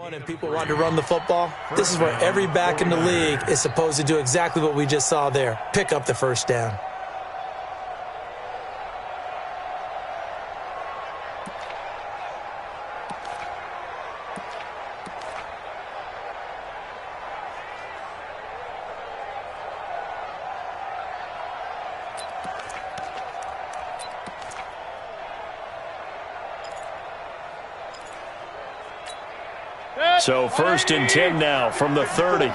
And people want to run the football. This is where every back in the league is supposed to do exactly what we just saw there. Pick up the first down. So 1st and 10 now from the 30. A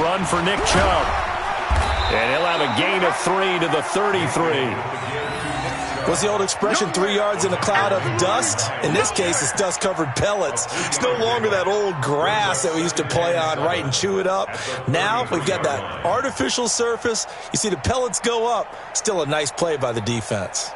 run for Nick Chubb. And he'll have a gain of 3 to the 33. What's the old expression, 3 yards in a cloud of dust? In this case, it's dust-covered pellets. It's no longer that old grass that we used to play on, right, and chew it up. Now we've got that artificial surface. You see the pellets go up. Still a nice play by the defense.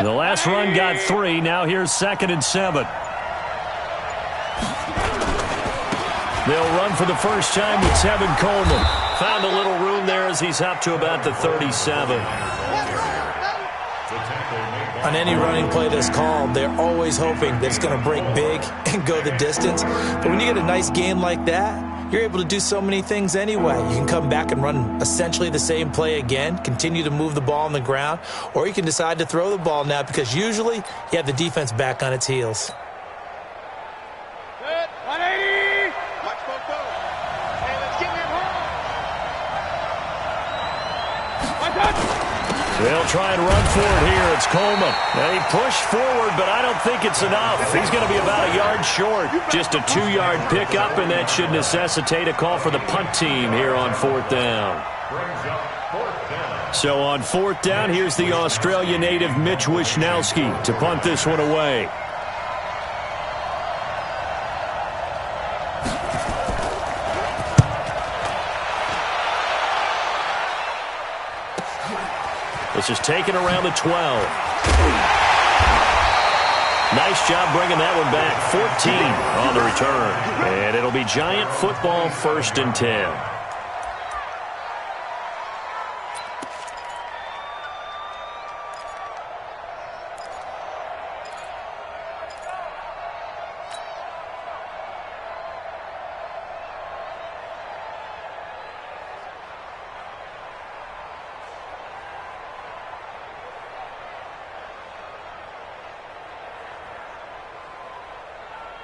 The last run got 3. Now here's 2nd and 7. They'll run for the first time with Tevin Coleman. Found a little room there as he's up to about the 37. On any running play that's called, they're always hoping that it's going to break big and go the distance. But when you get a nice game like that, you're able to do so many things anyway. You can come back and run essentially the same play again, continue to move the ball on the ground, or you can decide to throw the ball now because usually you have the defense back on its heels. Good. 180. Watch both go. Hey, let's get him home. They'll try and run for it here. It's Coleman. And he pushed forward, but I don't think it's enough. He's going to be about a yard short. Just a 2-yard pickup, and that should necessitate a call for the punt team here on 4th down. So on 4th down, here's the Australia native Mitch Wishnowsky to punt this one away. This is taken around the 12. Nice job bringing that one back. 14 on the return. And it'll be Giant football, 1st and 10.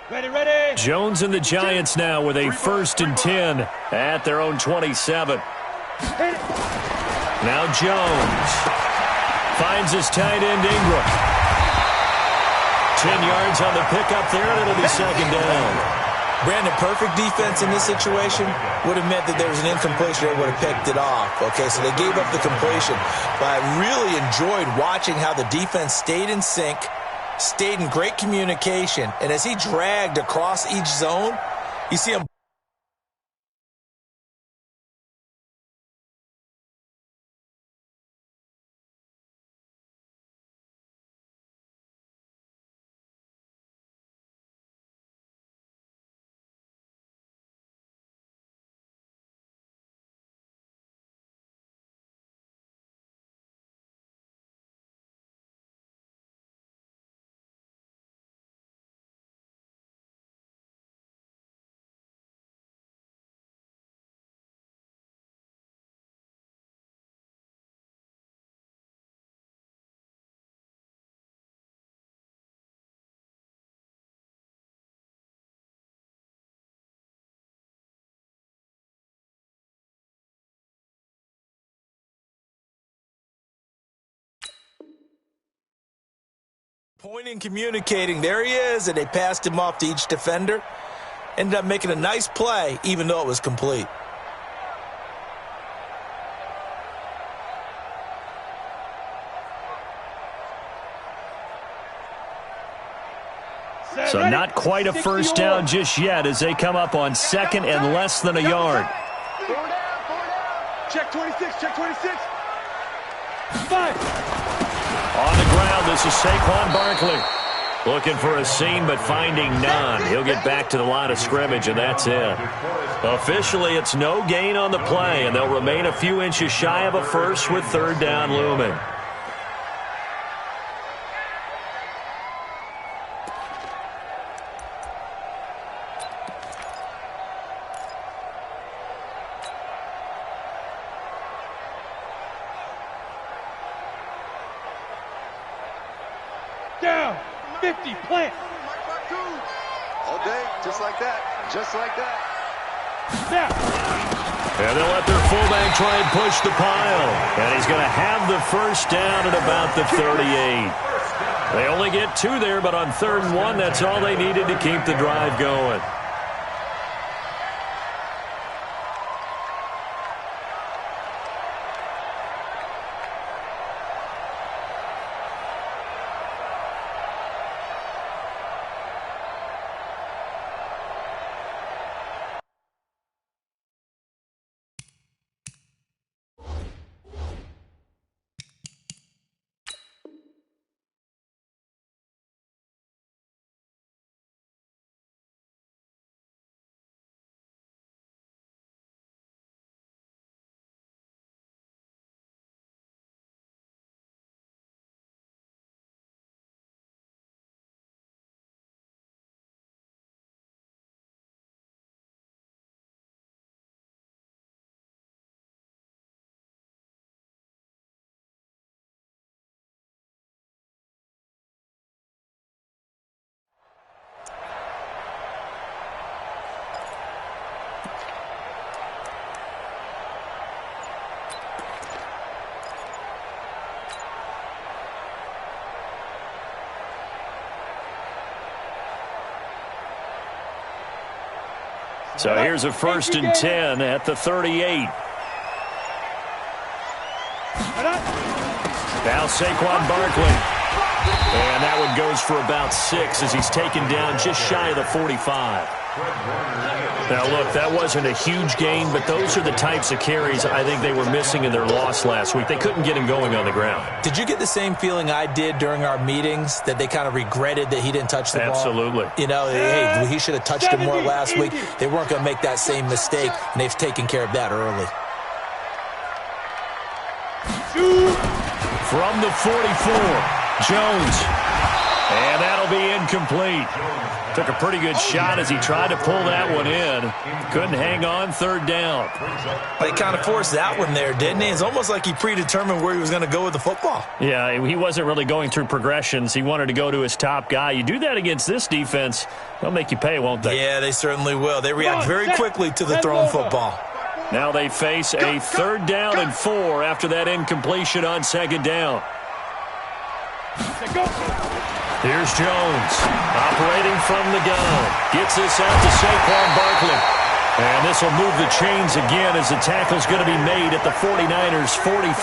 Ready. Jones and the Giants now with a 1st and 10 at their own 27. Now Jones finds his tight end Ingram. 10 yards on the pickup there, and it'll be 2nd down. Brandon, perfect defense in this situation would have meant that there was an incompletion. They would have picked it off. Okay, so they gave up the completion. But I really enjoyed watching how the defense stayed in sync, stayed in great communication, and as he dragged across each zone, you see him. Pointing, communicating. There he is, and they passed him off to each defender. Ended up making a nice play, even though it was complete. So not quite a first down just yet as they come up on second and less than a yard. 4 down, 4 down. Check 26, check 26. 5. On the ground, this is Saquon Barkley. Looking for a seam, but finding none. He'll get back to the line of scrimmage, and that's it. Officially, it's no gain on the play, and they'll remain a few inches shy of a first with third down looming. Down. 50, plant. All day, just like that. Just like that. Snap. And they'll let their fullback try and push the pile. And he's going to have the first down at about the 38. They only get 2 there, but on 3rd and 1, that's all they needed to keep the drive going. So here's a 1st and 10 at the 38. Now Saquon Barkley. And that one goes for about 6 as he's taken down just shy of the 45. Now, look, that wasn't a huge gain, but those are the types of carries I think they were missing in their loss last week. They couldn't get him going on the ground. Did you get the same feeling I did during our meetings, that they kind of regretted that he didn't touch the ball? Absolutely. You know, hey, he should have touched it more last week. They weren't going to make that same mistake, and they've taken care of that early. From the 44, Jones. And that'll be incomplete. Took a pretty good shot as he tried to pull that one in. Couldn't hang on, 3rd down. They kind of forced that one there, didn't he? It's almost like he predetermined where he was going to go with the football. Yeah, he wasn't really going through progressions. He wanted to go to his top guy. You do that against this defense, they'll make you pay, won't they? Yeah, they certainly will. They react very quickly to the thrown football. Now they face a 3rd down and 4 after that incompletion on 2nd down. Here's Jones, operating from the gun. Gets this out to Saquon Barkley. And this will move the chains again as the tackle's going to be made at the 49ers' 43.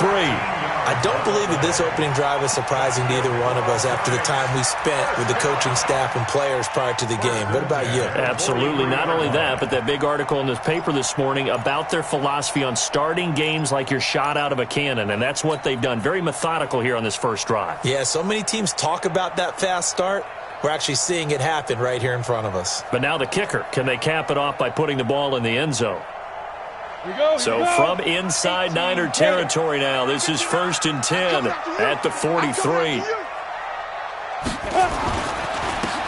I don't believe that this opening drive is surprising to either one of us after the time we spent with the coaching staff and players prior to the game. What about you? Absolutely. Not only that, but that big article in the paper this morning about their philosophy on starting games like you're shot out of a cannon, and that's what they've done. Very methodical here on this first drive. Yeah, so many teams talk about that fast start. We're actually seeing it happen right here in front of us. But now the kicker. Can they cap it off by putting the ball in the end zone? So from inside Niner territory now, this is 1st and 10 at the 43.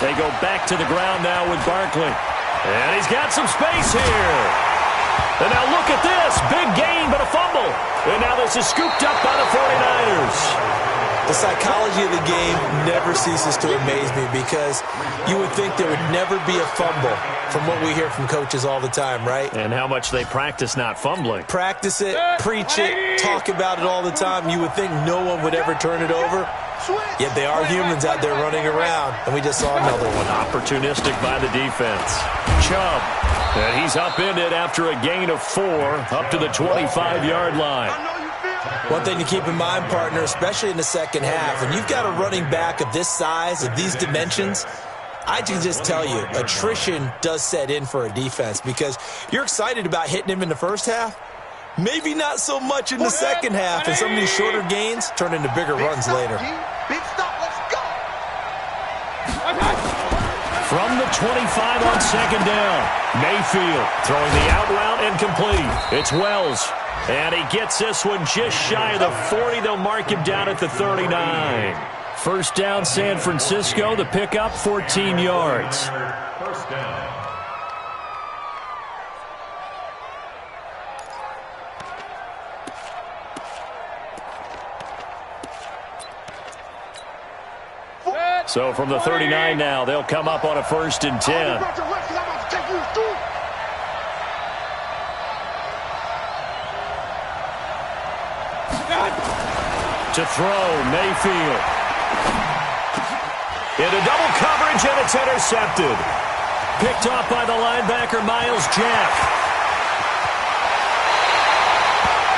They go back to the ground now with Barkley. And he's got some space here. And now look at this. Big gain, but a fumble. And now this is scooped up by the 49ers. The psychology of the game never ceases to amaze me because you would think there would never be a fumble from what we hear from coaches all the time, right? And how much they practice not fumbling. Practice it, preach it, talk about it all the time. You would think no one would ever turn it over. Yet they are humans out there running around, and we just saw another one. Opportunistic by the defense. Chubb. And he's upended after a gain of 4 up to the 25-yard line. One thing to keep in mind, partner, especially in the second half, when you've got a running back of this size, of these dimensions, I can just tell you, attrition does set in for a defense because you're excited about hitting him in the first half. Maybe not so much in the second half, and some of these shorter gains turn into bigger runs later. Big stop, let's go. From the 25 on second down, Mayfield throwing the out route and complete. It's Wells, and he gets this one just shy of the 40. They'll mark him down at the 39. First down, San Francisco. The pickup, 14 yards. First down. So from the 39 now, they'll come up on a 1st and 10. To throw, Mayfield. Into double coverage, and it's intercepted. Picked off by the linebacker, Myles Jack.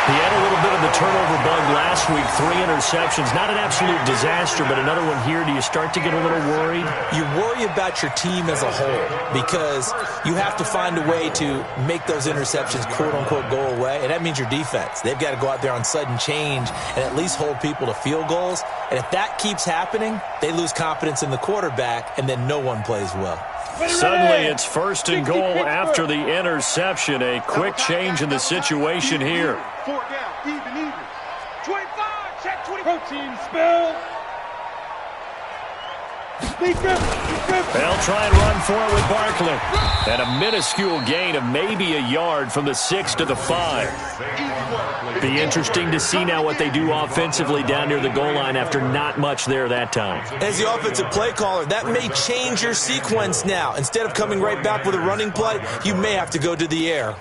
He had a little bit of the turnover bug last week, 3 interceptions. Not an absolute disaster, but another one here. Do you start to get a little worried? You worry about your team as a whole because you have to find a way to make those interceptions, quote-unquote, go away, and that means your defense. They've got to go out there on sudden change and at least hold people to field goals, and if that keeps happening, they lose confidence in the quarterback, and then no one plays well. Suddenly, it's 1st and goal after the interception. A quick change in the situation here. 4 down, even. 25, check 20. Protein spill. They'll try and run for it with Barkley. And a minuscule gain of maybe a yard from the 6 to the 5. Be interesting to see now what they do offensively down near the goal line after not much there that time. As the offensive play caller, that may change your sequence now. Instead of coming right back with a running play, you may have to go to the air.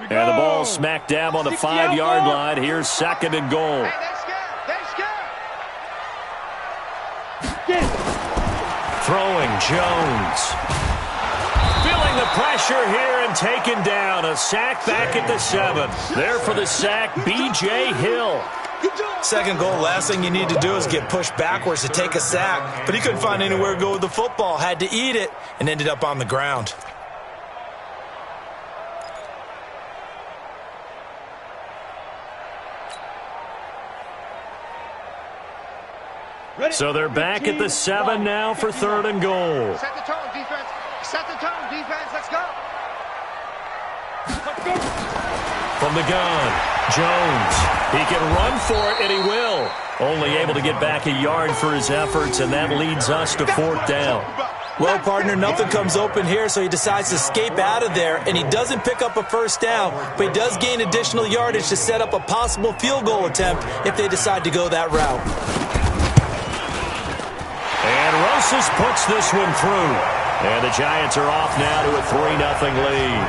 And the ball smack dab on the 5-yard line. Here's 2nd and goal. Throwing, Jones. Feeling the pressure here and taken down. A sack back at the 7. There for the sack, B.J. Hill. 2nd goal, last thing you need to do is get pushed backwards to take a sack. But he couldn't find anywhere to go with the football. Had to eat it and ended up on the ground. So they're back at the 7 now for 3rd and goal. Set the tone, defense. Set the tone, defense. Let's go. From the gun, Jones. He can run for it, and he will. Only able to get back a yard for his efforts, and that leads us to 4th down. Well, partner, nothing comes open here, so he decides to escape out of there, and he doesn't pick up a 1st down, but he does gain additional yardage to set up a possible field goal attempt if they decide to go that route. And Rosas puts this one through. And the Giants are off now to a 3-0 lead.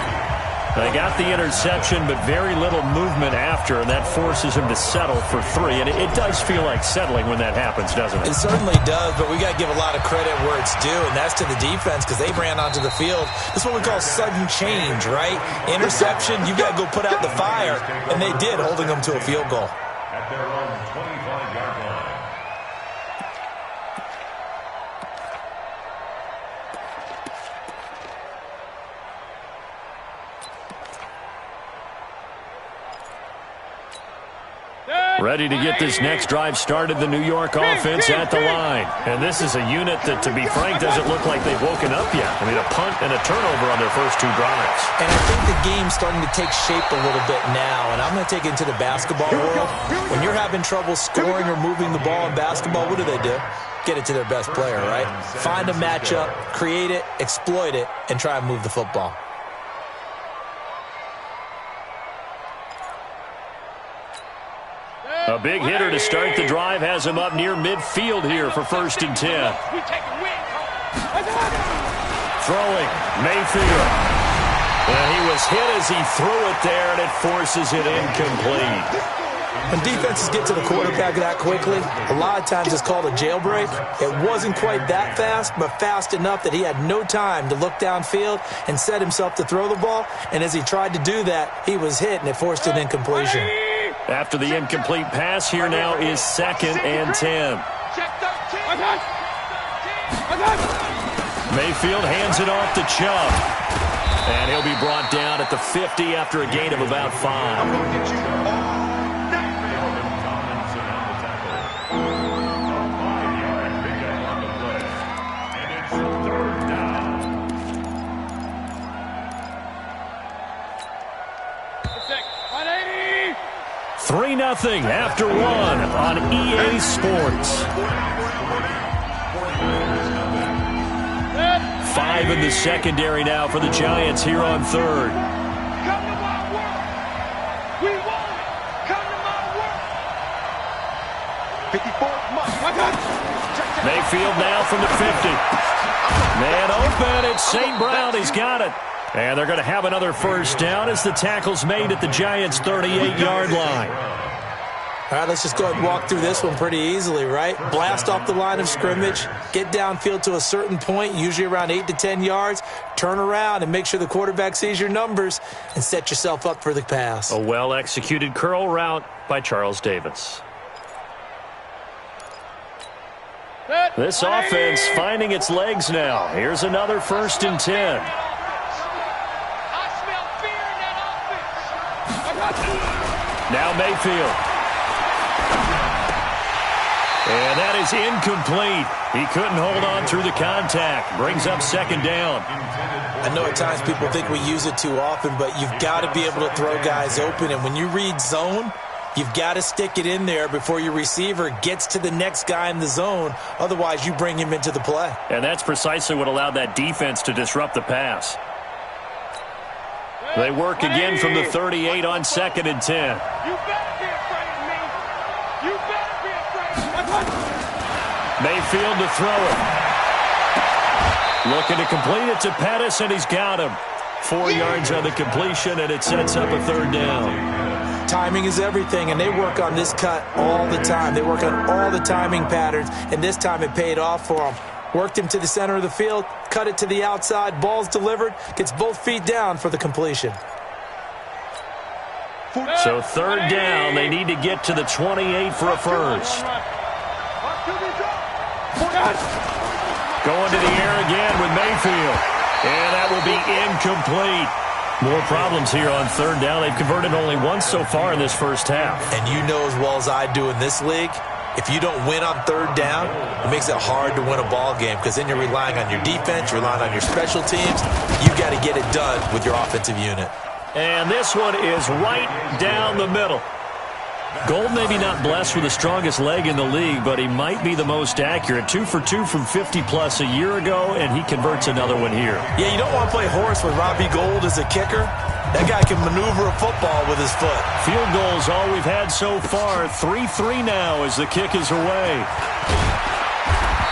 They got the interception, but very little movement after, and that forces him to settle for 3. And it does feel like settling when that happens, doesn't it? It certainly does, but we got to give a lot of credit where it's due, and that's to the defense because they ran onto the field. That's what we call sudden change, right? Interception, you got to go put out the fire, and they did, holding them to a field goal. At their own 25-yard line. Ready to get this next drive started, the New York offense at the line. And this is a unit that, to be frank, doesn't look like they've woken up yet. I mean, a punt and a turnover on their first 2 drives. And I think the game's starting to take shape a little bit now, and I'm going to take it into the basketball world. When you're having trouble scoring or moving the ball in basketball, what do? Get it to their best player, right? Find a matchup, create it, exploit it, and try and move the football. A big hitter to start the drive has him up near midfield here for 1st and 10. Throwing, Mayfield. And he was hit as he threw it there, and it forces it incomplete. When defenses get to the quarterback that quickly, a lot of times it's called a jailbreak. It wasn't quite that fast, but fast enough that he had no time to look downfield and set himself to throw the ball. And as he tried to do that, he was hit, and it forced an incompletion. After the incomplete pass, here now is 2nd and 10. Mayfield hands it off to Chubb. And he'll be brought down at the 50 after a gain of about 5. Three 0 after 1 on EA Sports. 5 in the secondary now for the Giants here on 3rd. Come to my work. We want it. Come to my work. 54. Mayfield now from the 50. Man open. It's St. Brown. He's got it. And they're going to have another first down as the tackle's made at the Giants' 38-yard line. All right, let's just go ahead and walk through this one pretty easily, right? Blast off the line of scrimmage, get downfield to a certain point, usually around 8 to 10 yards, turn around and make sure the quarterback sees your numbers and set yourself up for the pass. A well-executed curl route by Charles Davis. This offense finding its legs now. Here's another 1st and 10. Now Mayfield. And that is incomplete. He couldn't hold on through the contact. Brings up 2nd down. I know at times people think we use it too often, but you've got to be able to throw guys open. And when you read zone, you've got to stick it in there before your receiver gets to the next guy in the zone. Otherwise, you bring him into the play. And that's precisely what allowed that defense to disrupt the pass. They work again from the 38 on 2nd and 10. You better be afraid of me. You better be afraid of me. Mayfield to throw it. Looking to complete it to Pettis, and he's got him. 4 yards on the completion, and it sets up a 3rd down. Timing is everything, and they work on this cut all the time. They work on all the timing patterns, and this time it paid off for them. Worked him to the center of the field, cut it to the outside, ball's delivered, gets both feet down for the completion. So 3rd down, they need to get to the 28 for a first. Going to the air again with Mayfield. And that will be incomplete. More problems here on 3rd down. They've converted only once so far in this first half. And you know as well as I do in this league, if you don't win on 3rd down, it makes it hard to win a ball game because then you're relying on your defense, you're relying on your special teams. You've got to get it done with your offensive unit. And this one is right down the middle. Gold maybe not blessed with the strongest leg in the league, but he might be the most accurate. 2 for 2 from 50-plus a year ago, and he converts another one here. Yeah, you don't want to play horse with Robbie Gould as a kicker. That guy can maneuver a football with his foot. Field goals all we've had so far. 3-3 now as the kick is away.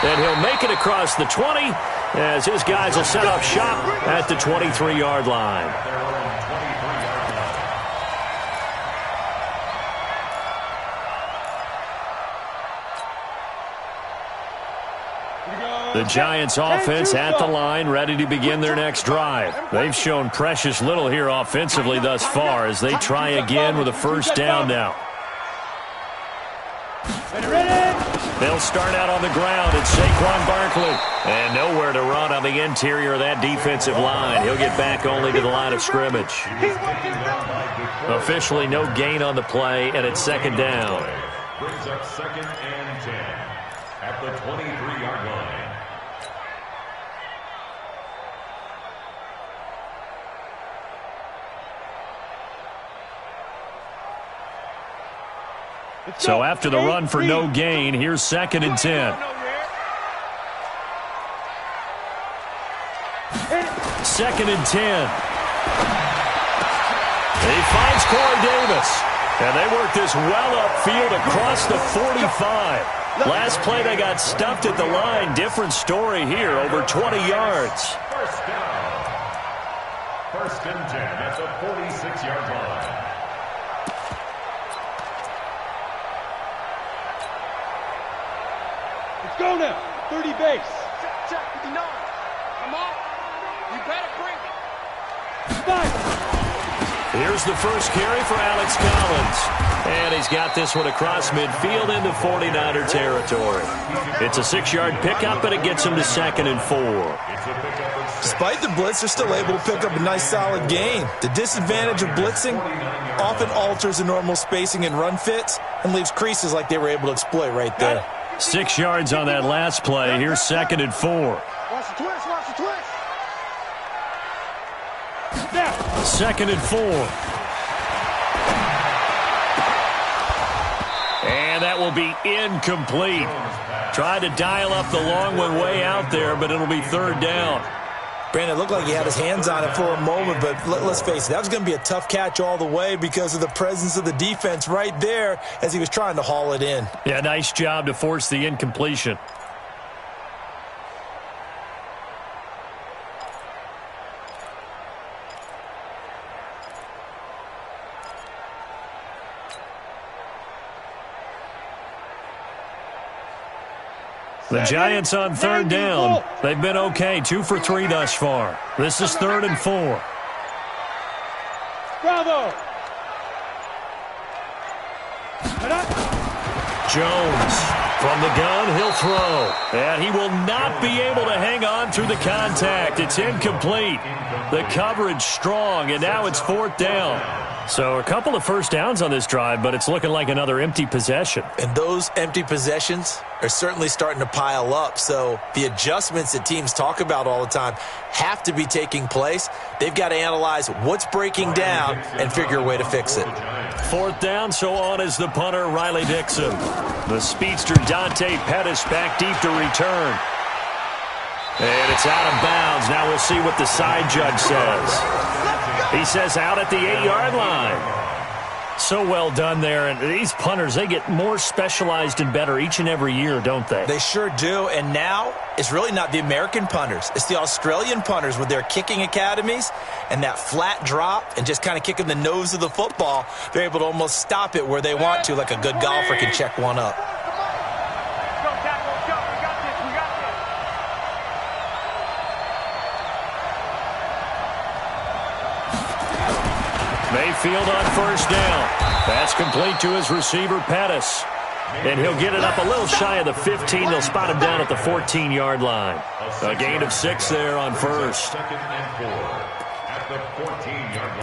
And he'll make it across the 20 as his guys will set up shop at the 23-yard line. The Giants offense at the line, ready to begin their next drive. They've shown precious little here offensively thus far as they try again with a first down now. They'll start out on the ground. It's Saquon Barkley. And nowhere to run on the interior of that defensive line. He'll get back only to the line of scrimmage. Officially no gain on the play, and it's 2nd down. Brings up 2nd and 10 at the 23-yard line. So after the run for no gain, here's 2nd and 10. 2nd and 10. He finds Corey Davis. And they work this well upfield across the 45. Last play they got stuffed at the line. Different story here, over 20 yards. First down. 1st and 10 at the 46-yard line. Go now. 30 base. Check, 59. Come on. You better bring it. 5. Here's the first carry for Alex Collins. And he's got this one across midfield into 49er territory. It's a 6-yard pickup, and it gets him to 2nd and 4. Despite the blitz, they're still able to pick up a nice solid gain. The disadvantage of blitzing often alters the normal spacing and run fits and leaves creases like they were able to exploit right there. 6 yards on that last play. Here's 2nd and 4. Watch the twist, watch the twist. 2nd and 4. And that will be incomplete. Tried to dial up the long one way out there, but it'll be 3rd down. Brandon, it looked like he had his hands on it for a moment, but let's face it, that was going to be a tough catch all the way because of the presence of the defense right there as he was trying to haul it in. Yeah, nice job to force the incompletion. The Giants on 3rd down. They've been okay, 2 for 3 thus far. This is 3rd and 4. Bravo. Jones from the gun, he'll throw. And he will not be able to hang on through the contact. It's incomplete. The coverage strong, and now it's 4th down. So a couple of first downs on this drive, but it's looking like another empty possession. And those empty possessions are certainly starting to pile up. So the adjustments that teams talk about all the time have to be taking place. They've got to analyze what's breaking down and figure a way to fix it. 4th down, so on is the punter, Riley Dixon. The speedster, Dante Pettis, back deep to return. And it's out of bounds. Now we'll see what the side judge says. He says out at the 8-yard line. So well done there. And these punters, they get more specialized and better each and every year, don't they? They sure do. And now it's really not the American punters. It's the Australian punters with their kicking academies and that flat drop and just kind of kicking the nose of the football. They're able to almost stop it where they want to, like a good golfer can check one up. Mayfield on 1st down. Pass complete to his receiver, Pettis. And he'll get it up a little shy of the 15. They'll spot him down at the 14-yard line. A gain of 6 there on 1st. 2nd and 4 at the 14-yard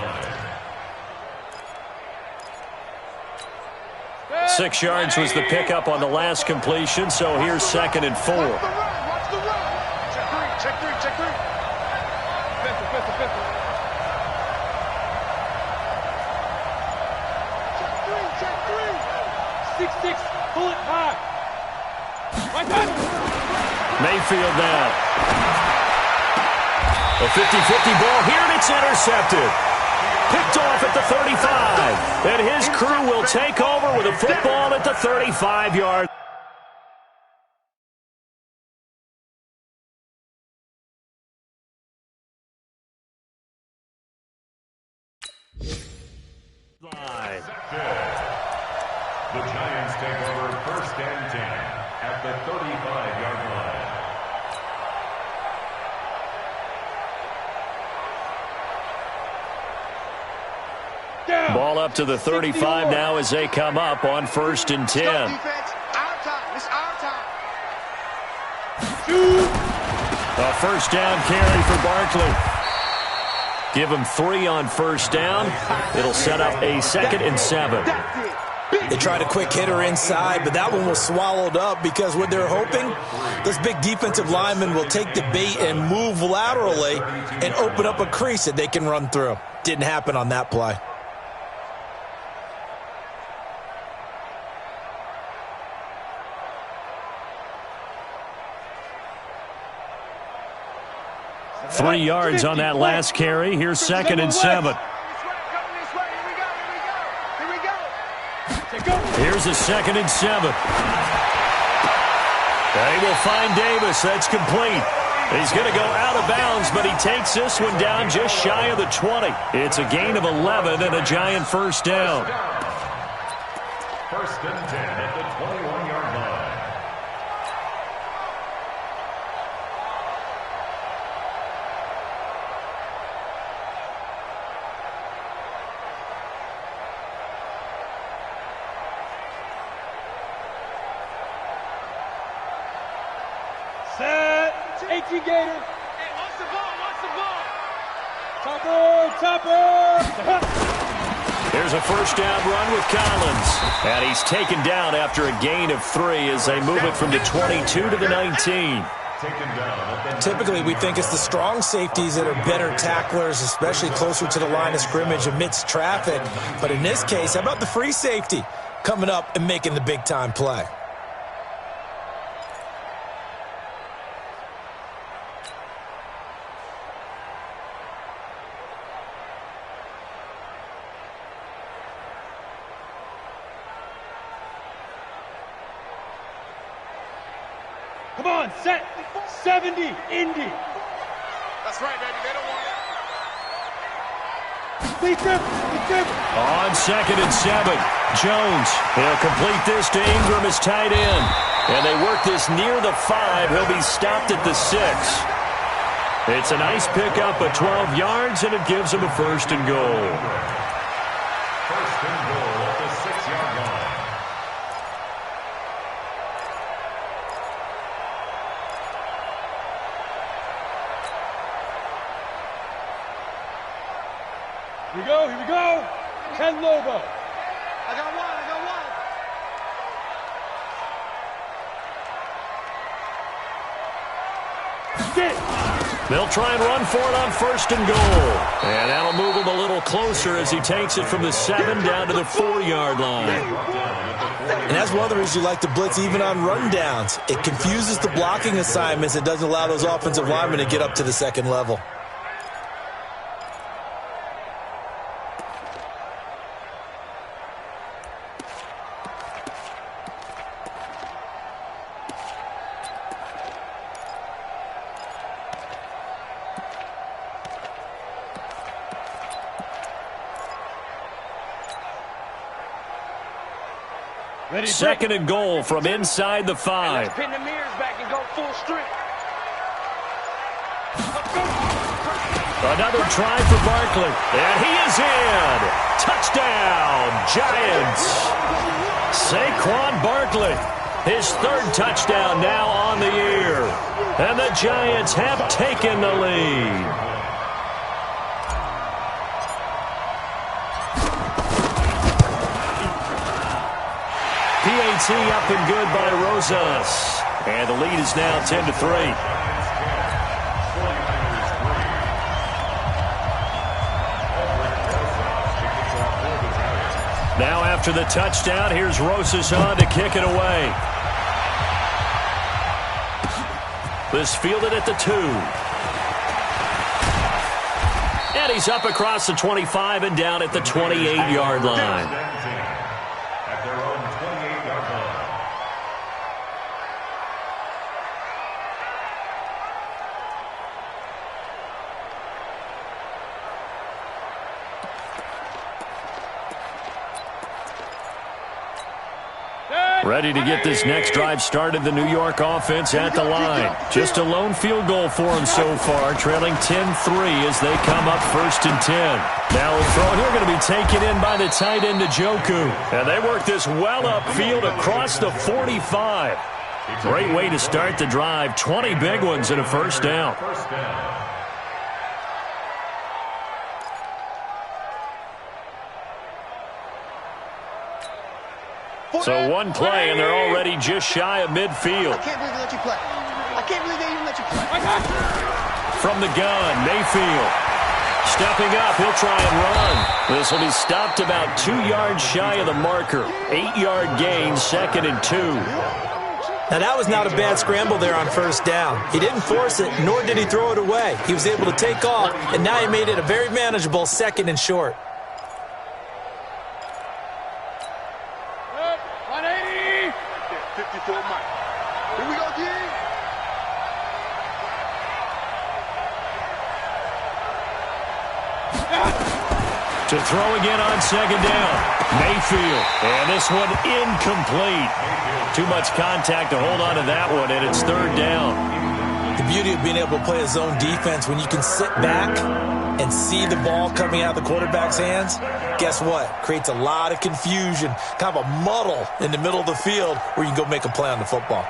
line. 6 yards was the pickup on the last completion, so here's 2nd and 4. Watch the run. Check 3, check 3. Fifth. 6-6, pull it high. Mayfield now. A 50-50 ball here, and it's intercepted. Picked off at the 35. And his crew will take over with a football at the 35-yard. line. The Giants take over 1st and 10 at the 35-yard line. Down. Ball up to the 35 now as they come up on 1st and 10. Our time. It's our time. A 1st down carry for Barkley. Give him 3 on 1st down. It'll set up a 2nd and 7. They tried a quick hitter inside, but that one was swallowed up because what they're hoping, this big defensive lineman will take the bait and move laterally and open up a crease that they can run through. Didn't happen on that play. Three yards on that last carry. Here's 2nd and 7. Here's a 2nd and 7. They will find Davis. That's complete. He's going to go out of bounds, but he takes this one down just shy of the 20. It's a gain of 11 and a Giant 1st down. 1st and 10 at the 21-yard line. you, Gator. Hey, watch the ball, watch the ball. Topper. There's a first down run with Collins. And he's taken down after a gain of 3 as they move it from the 22 to the 19. Typically, we think it's the strong safeties that are better tacklers, especially closer to the line of scrimmage amidst traffic. But in this case, how about the free safety coming up and making the big-time play? Come on, set. 70, Indy. That's right, baby. They don't want Be careful. On 2nd and 7, Jones. He'll complete this to Ingram as tight end. And they work this near the 5. He'll be stopped at the 6. It's a nice pickup of 12 yards, and it gives him a first and goal. First and goal at the 6-yard line. Here we go. Ken Lobo. I got one. Sit. They'll try and run for it on first and goal. And that'll move him a little closer as he takes it from the 7 down to the 4-yard line. And that's one of the reasons you like to blitz even on rundowns. It confuses the blocking assignments. It doesn't allow those offensive linemen to get up to the second level. Ready, 2nd and goal from inside the 5. Let's pin the mirrors back and go full strength. Another try for Barkley. And he is in. Touchdown, Giants. Saquon Barkley. His 3rd touchdown now on the year. And the Giants have taken the lead. PAT up and good by Rosas. And the lead is now 10-3. Now after the touchdown, here's Rosas on to kick it away. This fielded at the 2. And he's up across the 25 and down at the 28-yard line. Ready to get this next drive started, the New York offense at the line. Just a lone field goal for them so far, trailing 10-3 as they come up 1st and 10. Now the throw here going to be taken in by the tight end Njoku. And they work this well upfield across the 45. Great way to start the drive. 20 big ones and a first down. So one play, and they're already just shy of midfield. I can't believe they let you play. I can't believe they even let you play. From the gun, Mayfield. Stepping up, he'll try and run. This will be stopped about 2 yards shy of the marker. 8-yard gain, 2nd and 2. Now, that was not a bad scramble there on first down. He didn't force it, nor did he throw it away. He was able to take off, and now he made it a very manageable 2nd and short. 54 Mike. Here we go, D. To throw again on 2nd down. Mayfield. And this one incomplete. Too much contact to hold on to that one, and it's 3rd down. The beauty of being able to play a zone defense when you can sit back and see the ball coming out of the quarterback's hands, guess what? Creates a lot of confusion, kind of a muddle in the middle of the field where you can go make a play on the football.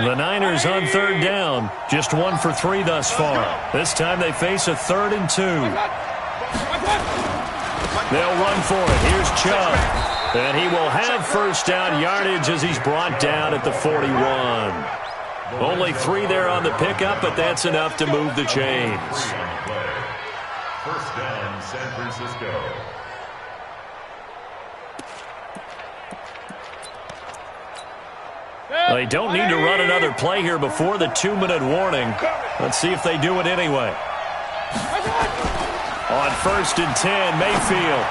The Niners on third down. Just 1 for 3 thus far. This time they face a 3rd and 2. They'll run for it. Here's Chubb. And he will have first down yardage as he's brought down at the 41. Only 3 there on the pickup, but that's enough to move the chains. First down, San Francisco. They don't need to run another play here before the 2-minute warning. Let's see if they do it anyway. On 1st and 10, Mayfield.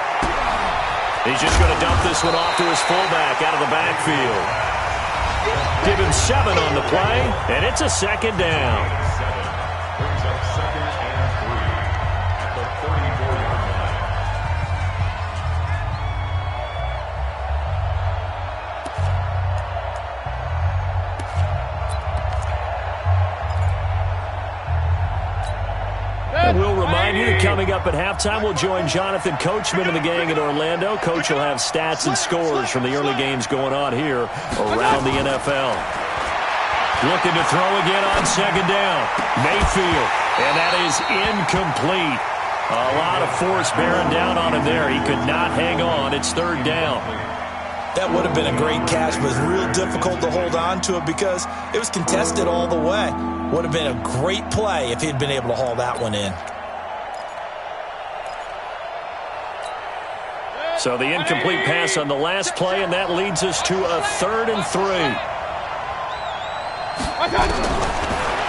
He's just going to dump this one off to his fullback out of the backfield. Give him 7 on the play, and it's a 2nd down. Brings up 2nd and 3 at the 34-yard line. And we'll remind you that coming up at halftime, we'll join Jonathan Coachman and the gang in Orlando. Coach will have stats and scores from the early games going on here around the NFL. Looking to throw again on 2nd down. Mayfield, and that is incomplete. A lot of force bearing down on him there. He could not hang on. It's 3rd down. That would have been a great catch, but it's real difficult to hold on to it because it was contested all the way. Would have been a great play if he'd been able to haul that one in. So the incomplete pass on the last play, and that leads us to a 3rd and 3.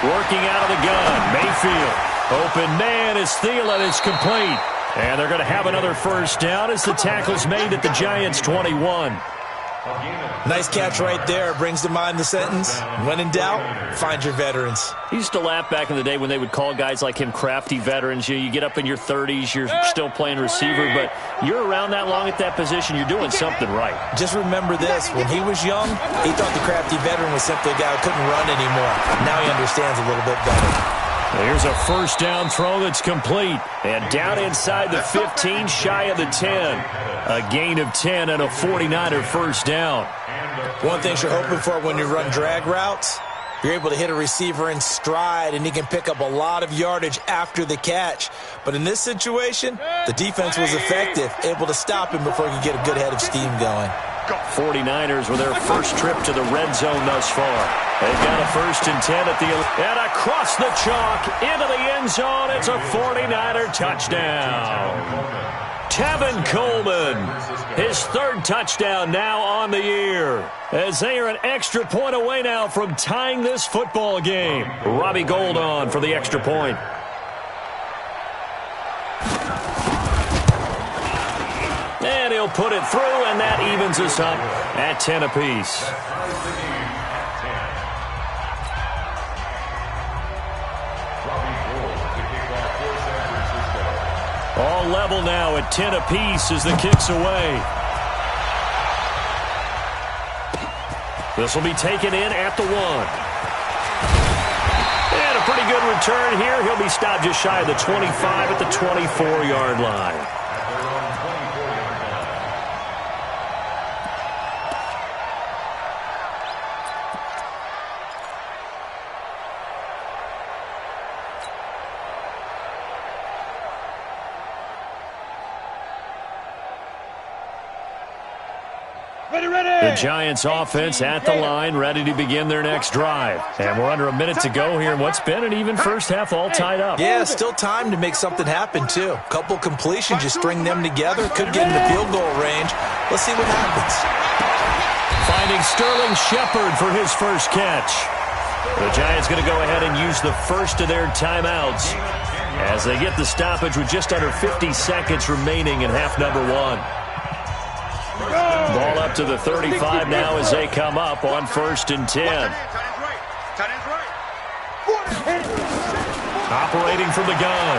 Working out of the gun, Mayfield. Open man is Thielen. It's complete. And they're going to have another first down as the tackle's made at the Giants' 21. Nice catch right there. Brings to mind the sentence, when in doubt, find your veterans. He used to laugh back in the day when they would call guys like him crafty veterans. You get up in your 30s, you're still playing receiver, but you're around that long at that position, you're doing something right. Just remember this. When he was young, he thought the crafty veteran was simply a guy who couldn't run anymore. Now he understands a little bit better. Here's a first down throw that's complete. And down inside the 15, shy of the 10. A gain of 10 and a 49er first down. One thing you're hoping for when you run drag routes, you're able to hit a receiver in stride, and he can pick up a lot of yardage after the catch. But in this situation, the defense was effective, able to stop him before he could get a good head of steam going. 49ers with their first trip to the red zone thus far. They've got a 1st and 10 at the... And across the chalk, into the end zone, it's a 49er touchdown. Tevin Coleman, his 3rd touchdown now on the year. As they are an extra point away now from tying this football game. Robbie Gould on for the extra point. And he'll put it through, and that evens us up at 10 apiece. All level now at 10 apiece as the kick's away. This will be taken in at the 1. And a pretty good return here. He'll be stopped just shy of the 25 at the 24-yard line. The Giants offense at the line, ready to begin their next drive. And we're under a minute to go here in what's been an even first half all tied up. Yeah, still time to make something happen, too. Couple completions, you string them together, could get into field goal range. Let's see what happens. Finding Sterling Shepard for his first catch. The Giants going to go ahead and use the first of their timeouts as they get the stoppage with just under 50 seconds remaining in half number 1. Ball up to the 35 now as they come up on 1st and 10. Operating from the gun,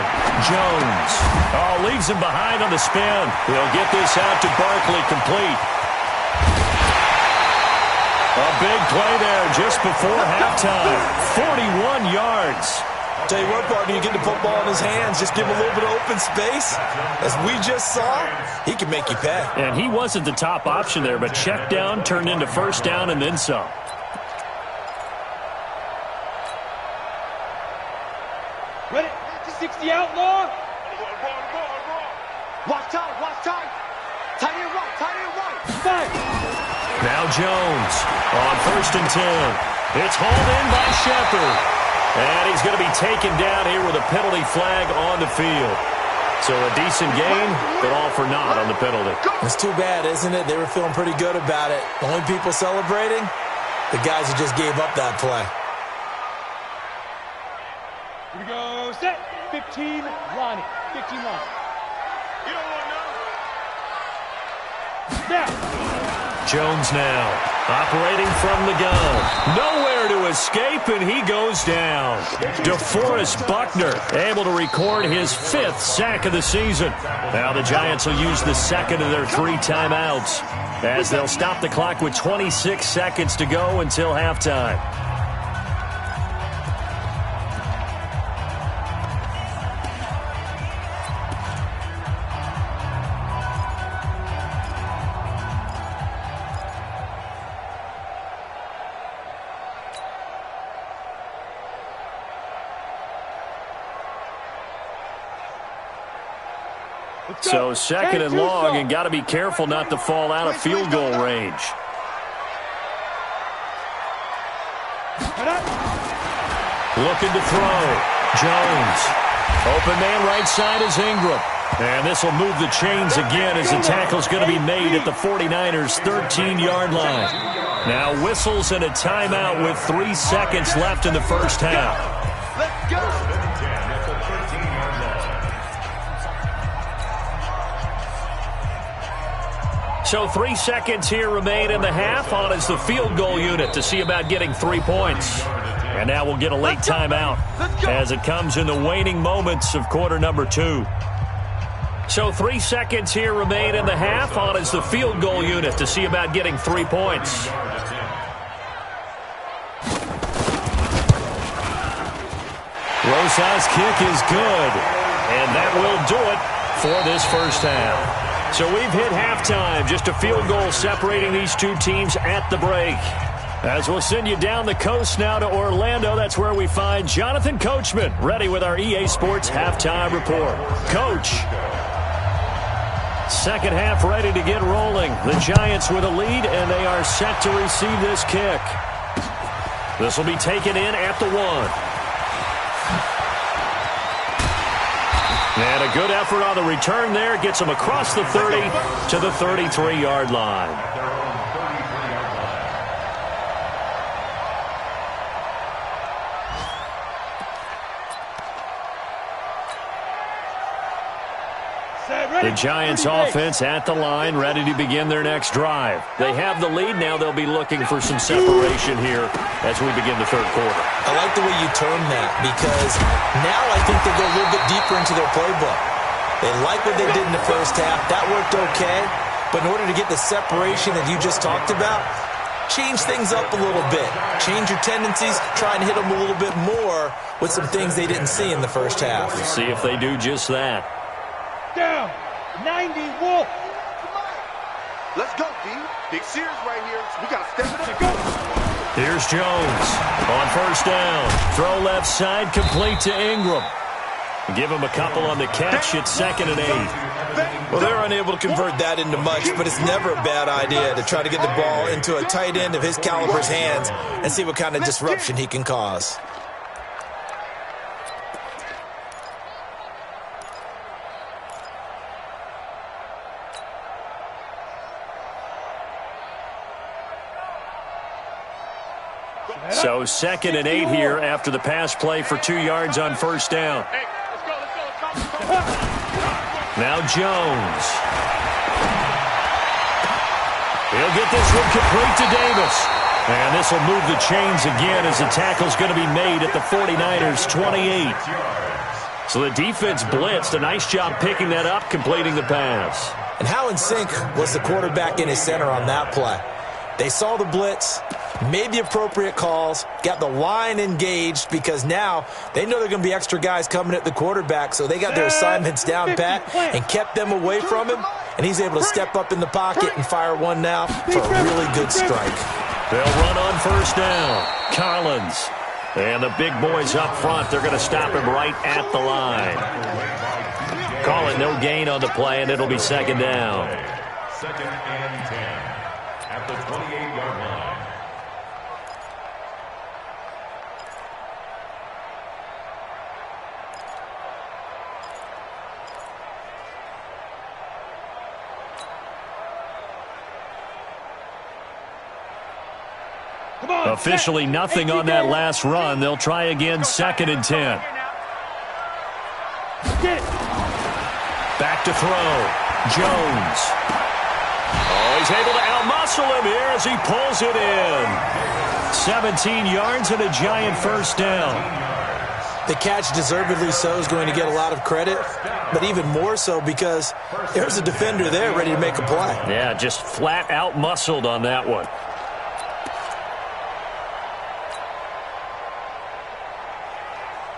Jones. Oh, leaves him behind on the spin. He'll get this out to Barkley, complete. A big play there just before halftime. 41 yards. Tell you what, partner, you get the football in his hands, just give him a little bit of open space. As we just saw, he can make you pay. And he wasn't the top option there, but check down turned into first down and then some. Tight end right, tight end right. Fight. Now Jones on 1st and 10. It's hauled in by Shepard. And he's going to be taken down here with a penalty flag on the field. So a decent gain, but all for naught on the penalty. It's too bad, isn't it? They were feeling pretty good about it. The only people celebrating, the guys who just gave up that play. Here we go. Set. 15, Lonnie. 15, Lonnie. You don't want to know. Now. Jones now operating from the gun. Nowhere to escape, and he goes down. DeForest Buckner able to record his 5th sack of the season. Now the Giants will use the second of their 3 timeouts as they'll stop the clock with 26 seconds to go until halftime. So 2nd and long, and got to be careful not to fall out of field goal range. Looking to throw. Jones. Open man right side is Ingram. And this will move the chains again as the tackle's going to be made at the 49ers' 13-yard line. Now whistles and a timeout with 3 seconds left in the first half. Let's go. So 3 seconds here remain in the half on as the field goal unit to see about getting 3 points. And now we'll get a late timeout as it comes in the waning moments of quarter number 2. So 3 seconds here remain in the half on as the field goal unit to see about getting 3 points. Rosas' kick is good. And that will do it for this first half. So we've hit halftime, just a field goal separating these two teams at the break. As we'll send you down the coast now to Orlando, that's where we find Jonathan Coachman, ready with our EA Sports Halftime Report. Coach. Second half ready to get rolling. The Giants with a lead, and they are set to receive this kick. This will be taken in at the 1. And a good effort on the return there. Gets them across the 30 to the 33-yard line. The Giants offense at the line, ready to begin their next drive. They have the lead. Now they'll be looking for some separation here as we begin the third quarter. I like the way you term that because now I think they go a little bit deeper into their playbook. They like what they did in the first half. That worked okay. But in order to get the separation that you just talked about, change things up a little bit. Change your tendencies. Try and hit them a little bit more with some things they didn't see in the first half. We'll see if they do just that. Down. 90 Wolf. Let's go, D. Big Sears right here. We got to step it up. Here's Jones on first down. Throw left side, complete to Ingram. Give him a couple on the catch. It's 2nd and 8. Well, they're unable to convert that into much, but it's never a bad idea to try to get the ball into a tight end of his caliber's hands and see what kind of disruption he can cause. So 2nd and 8 here after the pass play for 2 yards on first down. Now Jones. He'll get this one complete to Davis. And this will move the chains again as the tackle's going to be made at the 49ers' 28. So the defense blitzed. A nice job picking that up, completing the pass. And how in sync was the quarterback in his center on that play? They saw the blitz, made the appropriate calls, got the line engaged because now they know there are going to be extra guys coming at the quarterback, so they got their assignments down pat and kept them away from him, and he's able to step up in the pocket and fire one now for a really good strike. They'll run on first down. Collins. And the big boys up front, they're going to stop him right at the line. Call it no gain on the play, and it'll be 2nd down. 2nd and 10 at the 28-yard line. Officially nothing on that last run. They'll try again, 2nd and 10. Back to throw. Jones. Oh, he's able to outmuscle him here as he pulls it in. 17 yards and a giant first down. The catch, deservedly so, is going to get a lot of credit, but even more so because there's a defender there ready to make a play. Yeah, just flat out muscled on that one.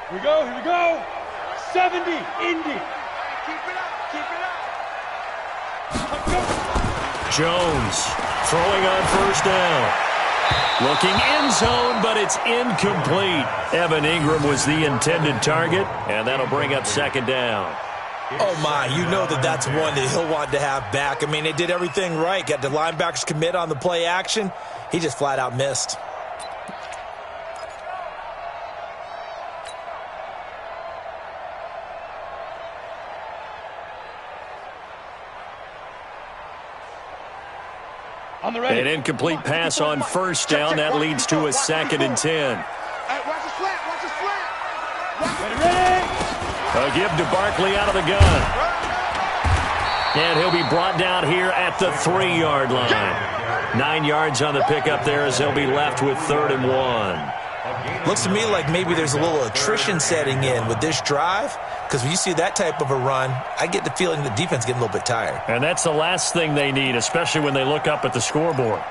Here we go. 70, Indy. Keep it up. Jones throwing on first down. Looking end zone, but it's incomplete. Evan Ingram was the intended target, and that'll bring up 2nd down. Oh, my, you know that's one that he'll want to have back. I mean, they did everything right. Got the linebackers commit on the play action. He just flat out missed. An incomplete pass on first down. That leads to a 2nd and 10. Watch the slant. A give to Barkley out of the gun. And he'll be brought down here at the 3-yard line. 9 yards on the pickup there as they'll be left with 3rd and 1. Looks to me like maybe there's a little attrition setting in with this drive, because when you see that type of a run, I get the feeling the defense getting a little bit tired. And that's the last thing they need, especially when they look up at the scoreboard.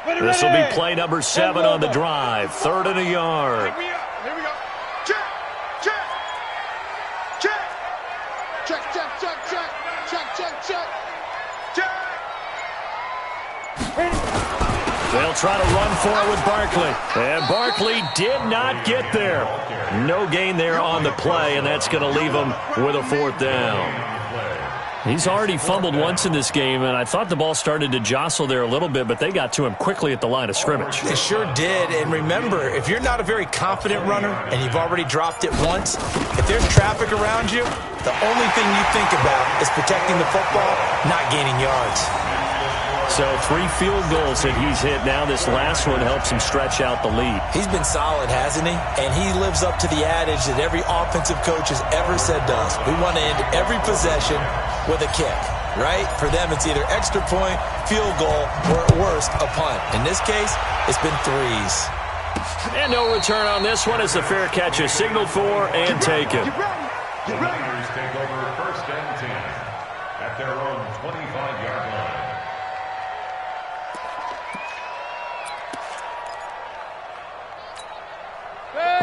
This will be play number 7 on the drive. 3rd and a yard. Here we go. Check. They'll try to run for it with Barkley. And Barkley did not get there. No gain there on the play, and that's going to leave him with a 4th down. He's already fumbled once in this game, and I thought the ball started to jostle there a little bit, but they got to him quickly at the line of scrimmage. They sure did, and remember, if you're not a very confident runner and you've already dropped it once, if there's traffic around you, the only thing you think about is protecting the football, not gaining yards. So 3 field goals that he's hit now. This last one helps him stretch out the lead. He's been solid, hasn't he? And he lives up to the adage that every offensive coach has ever said to us. We want to end every possession with a kick, right? For them, it's either extra point, field goal, or at worst, a punt. In this case, it's been 3s. And no return on this one as the fair catch is signaled for and taken. The Niners take over 1st and 10 at their own 25-yard line.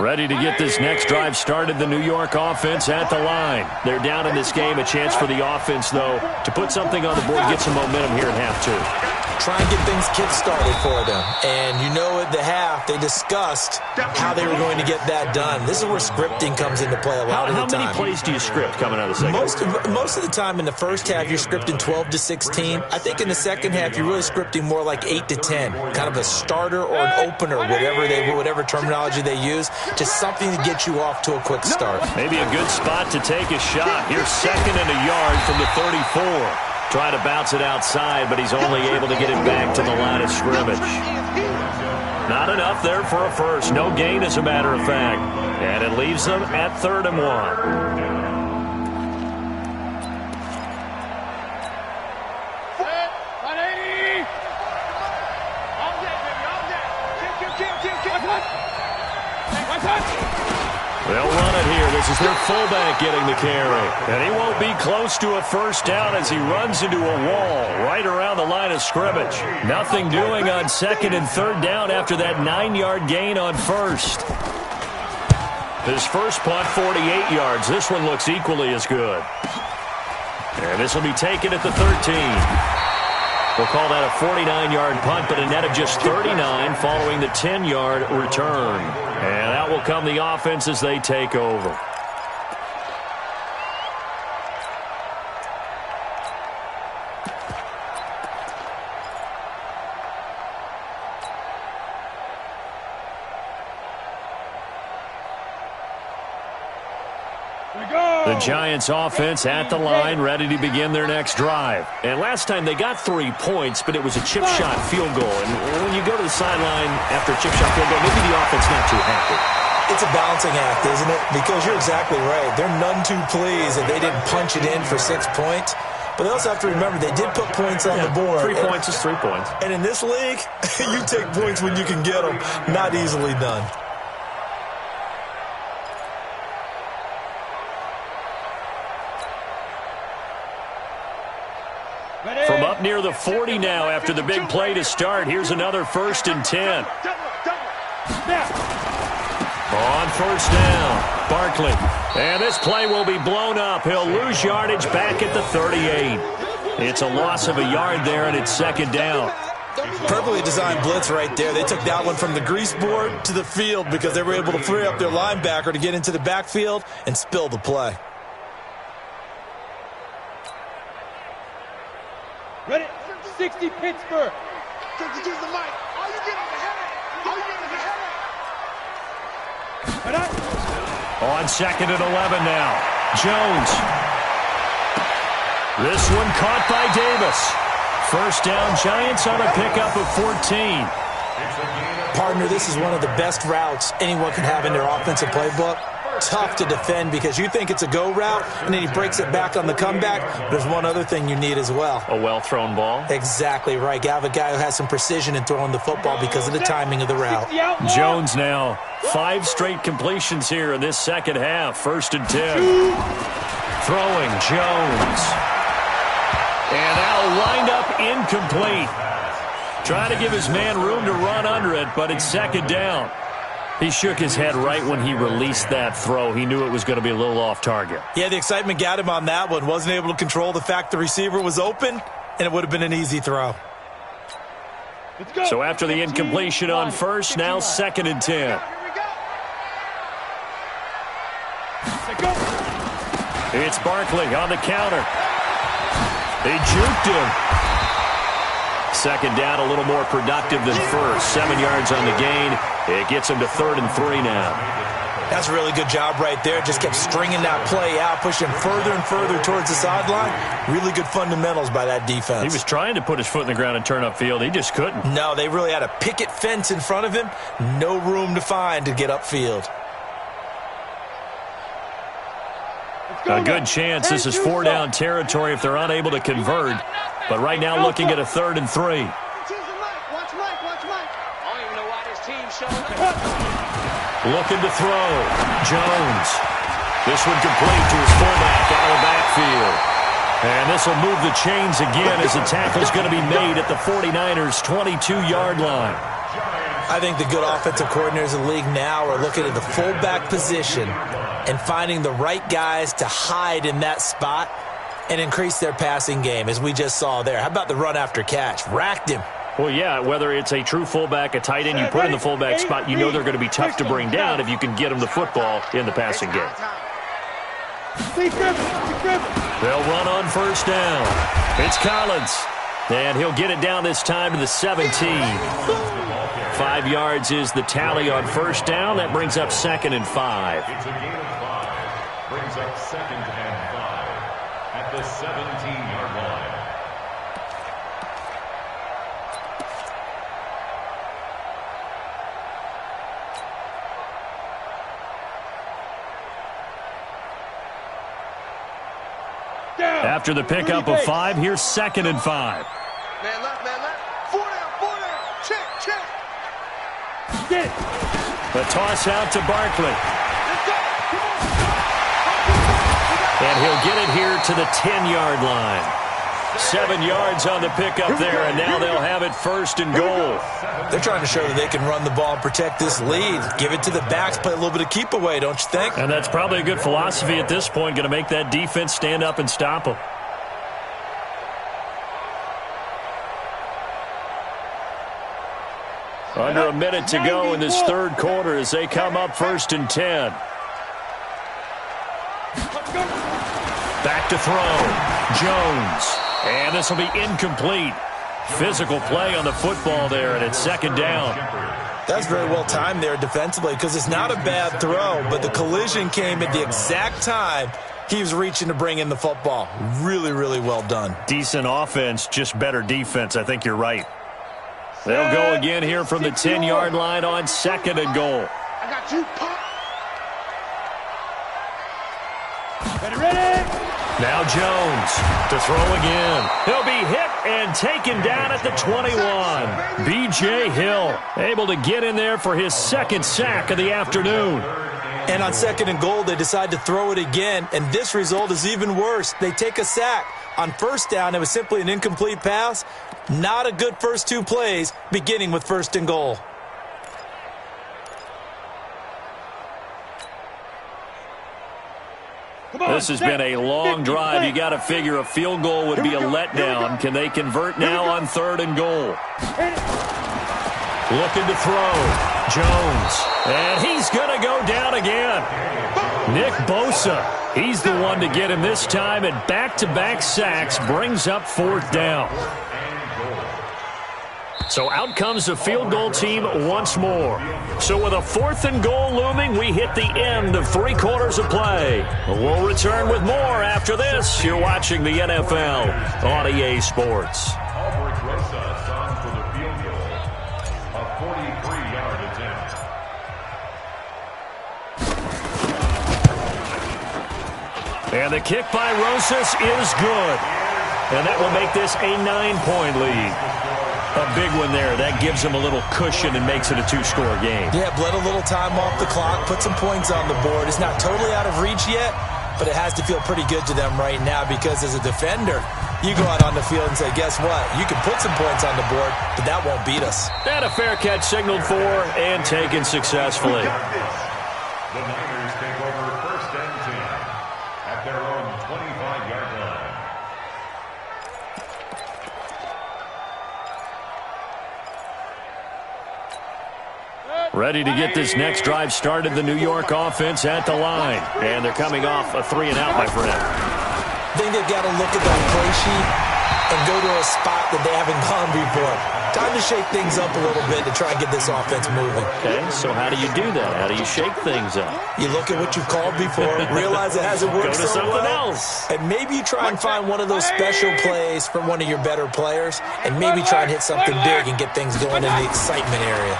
Ready to get this next drive started, the New York offense at the line. They're down in this game. A chance for the offense, though, to put something on the board, get some momentum here in half 2. Try and get things kick-started for them. And you know at the half, they discussed how they were going to get that done. This is where scripting comes into play a lot of the time. How many plays do you script coming out of the second? Most of the time in the first half, you're scripting 12 to 16. I think in the second half, you're really scripting more like 8 to 10. Kind of a starter or an opener, whatever terminology they use. Just something to get you off to a quick start. Maybe a good spot to take a shot. Here's 2nd and a yard from the 34. Try to bounce it outside, but he's only able to get it back to the line of scrimmage. Not enough there for a first. No gain, as a matter of fact. And it leaves them at 3rd and 1. They'll run it here. This is their fullback getting the carry. And he won't be close to a first down as he runs into a wall right around the line of scrimmage. Nothing doing on 2nd and 3rd down after that 9-yard gain on first. His first punt, 48 yards. This one looks equally as good. And this will be taken at the 13. We'll call that a 49-yard punt, but a net of just 39 following the 10-yard return. And out will come the offense as they take over. The Giants offense at the line, ready to begin their next drive. And last time they got 3 points, but it was a chip shot field goal. And when you go to the sideline after a chip shot field goal, maybe the offense not too happy. It's a balancing act, isn't it? Because you're exactly right. They're none too pleased that they didn't punch it in for 6 points. But they also have to remember they did put points on the board. 3 points is 3 points. And in this league, you take points when you can get them. Not easily done. From up near the 40 now after the big play to start. Here's another 1st and 10. On 1st down, Barkley. And this play will be blown up. He'll lose yardage back at the 38. It's a loss of a yard there, and it's 2nd down. Perfectly designed blitz right there. They took that one from the grease board to the field because they were able to free up their linebacker to get into the backfield and spill the play. Ready? 60 Pittsburgh. Use the mic. All you get is a headache. All you get is a headache. On 2nd and 11 now. Jones. This one caught by Davis. 1st down, Giants on a pickup of 14. Partner, this is one of the best routes anyone can have in their offensive playbook. Tough to defend because you think it's a go route, and then he breaks it back on the comeback. There's one other thing you need as well. A well-thrown ball. Exactly right. You have a guy who has some precision in throwing the football because of the timing of the route. Jones now. 5 straight completions here in this 2nd half. 1st and 10. Throwing Jones. And now lined up incomplete. Trying to give his man room to run under it, but it's 2nd down. He shook his head right when he released that throw. He knew it was going to be a little off target. Yeah, the excitement got him on that one. Wasn't able to control the fact the receiver was open, and it would have been an easy throw. So after the incompletion on 1st, now 2nd and 10. It's Barkley on the counter. They juked him. 2nd down, a little more productive than 1st. 7 yards on the gain. It gets him to 3rd and 3 now. That's a really good job right there. Just kept stringing that play out, pushing further and further towards the sideline. Really good fundamentals by that defense. He was trying to put his foot in the ground and turn upfield. He just couldn't. No, they really had a picket fence in front of him. No room to find to get upfield. A good chance this is 4-down territory if they're unable to convert. But right now looking at a 3rd and 3. Looking to throw. Jones. This one complete to his fullback out of the backfield. And this will move the chains again as the tackle's going to be made at the 49ers' 22-yard line. I think the good offensive coordinators in the league now are looking at the fullback position and finding the right guys to hide in that spot and increase their passing game, as we just saw there. How about the run after catch? Racked him. Well, yeah, whether it's a true fullback, a tight end you put in the fullback spot, you know they're going to be tough to bring down if you can get them the football in the passing game. They'll run on 1st down. It's Collins. And he'll get it down this time to the 17. 5 yards is the tally on 1st down. That brings up 2nd and 5. It's a gain of 5. Brings up 2nd and 5 at the 17-yard line. After the pickup of 5, here's 2nd and 5. Man left, man left. 4 down. Check. Get it. The toss out to Barkley. And he'll get it here to the 10-yard line. 7 yards on the pickup there, and now they'll have it 1st and goal. They're trying to show that they can run the ball and protect this lead. Give it to the backs, play a little bit of keep away, don't you think? And that's probably a good philosophy at this point, going to make that defense stand up and stop them. Under a minute to go in this third quarter as they come up 1st and 10. Back to throw. Jones. And this will be incomplete. Physical play on the football there, and it's 2nd down. That's very well timed there defensively because it's not a bad throw, but the collision came at the exact time he was reaching to bring in the football. Really, really well done. Decent offense, just better defense. I think you're right. They'll go again here from the 10-yard line on 2nd and goal. I got you, Pop. Ready? Now Jones to throw again. He'll be hit and taken down at the 21. B.J. Hill able to get in there for his 2nd sack of the afternoon. And on 2nd and goal, they decide to throw it again, and this result is even worse. They take a sack. On 1st down, it was simply an incomplete pass. Not a good first 2 plays, beginning with 1st and goal. This has been a long drive. You got to figure a field goal would be a letdown. Can they convert now on 3rd and goal? Looking to throw. Jones. And he's going to go down again. Nick Bosa. He's the one to get him this time, and back-to-back sacks brings up 4th down. So out comes the field goal team once more. So with a 4th and goal looming, we hit the end of 3 quarters of play. We'll return with more after this. You're watching the NFL on EA Sports. Albert Rosas on for the field goal. A 43-yard attempt. And the kick by Rosas is good. And that will make this a 9-point lead. A big one there. That gives them a little cushion and makes it a 2-score game. Yeah, bled a little time off the clock, put some points on the board. It's not totally out of reach yet, but it has to feel pretty good to them right now because as a defender, you go out on the field and say, guess what? You can put some points on the board, but that won't beat us. And a fair catch signaled for and taken successfully. The Niners take over 1st and 10 at their own 25-yard line. Ready to get this next drive started, the New York offense at the line. And they're coming off a 3-and-out, my friend. I think they've got to look at that play sheet and go to a spot that they haven't gone before. Time to shake things up a little bit to try and get this offense moving. Okay, so how do you do that? How do you shake things up? You look at what you've called before, realize it hasn't worked Go to so something well, else. and maybe you try and find one of those special plays from one of your better players, and maybe try and hit something big and get things going in the excitement area.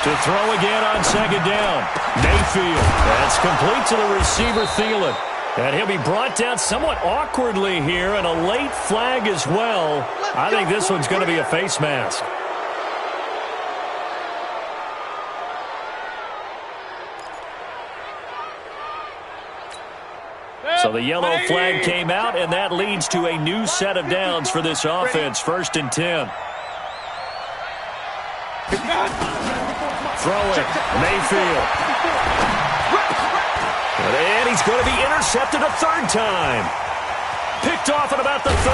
To throw again on 2nd down. Mayfield. That's complete to the receiver, Thielen. And he'll be brought down somewhat awkwardly here, and a late flag as well. I think this one's going to be a face mask. So the yellow flag came out, and that leads to a new set of downs for this offense. 1st and 10. Throw it. Mayfield. And he's going to be intercepted a 3rd time. Picked off at about the 31.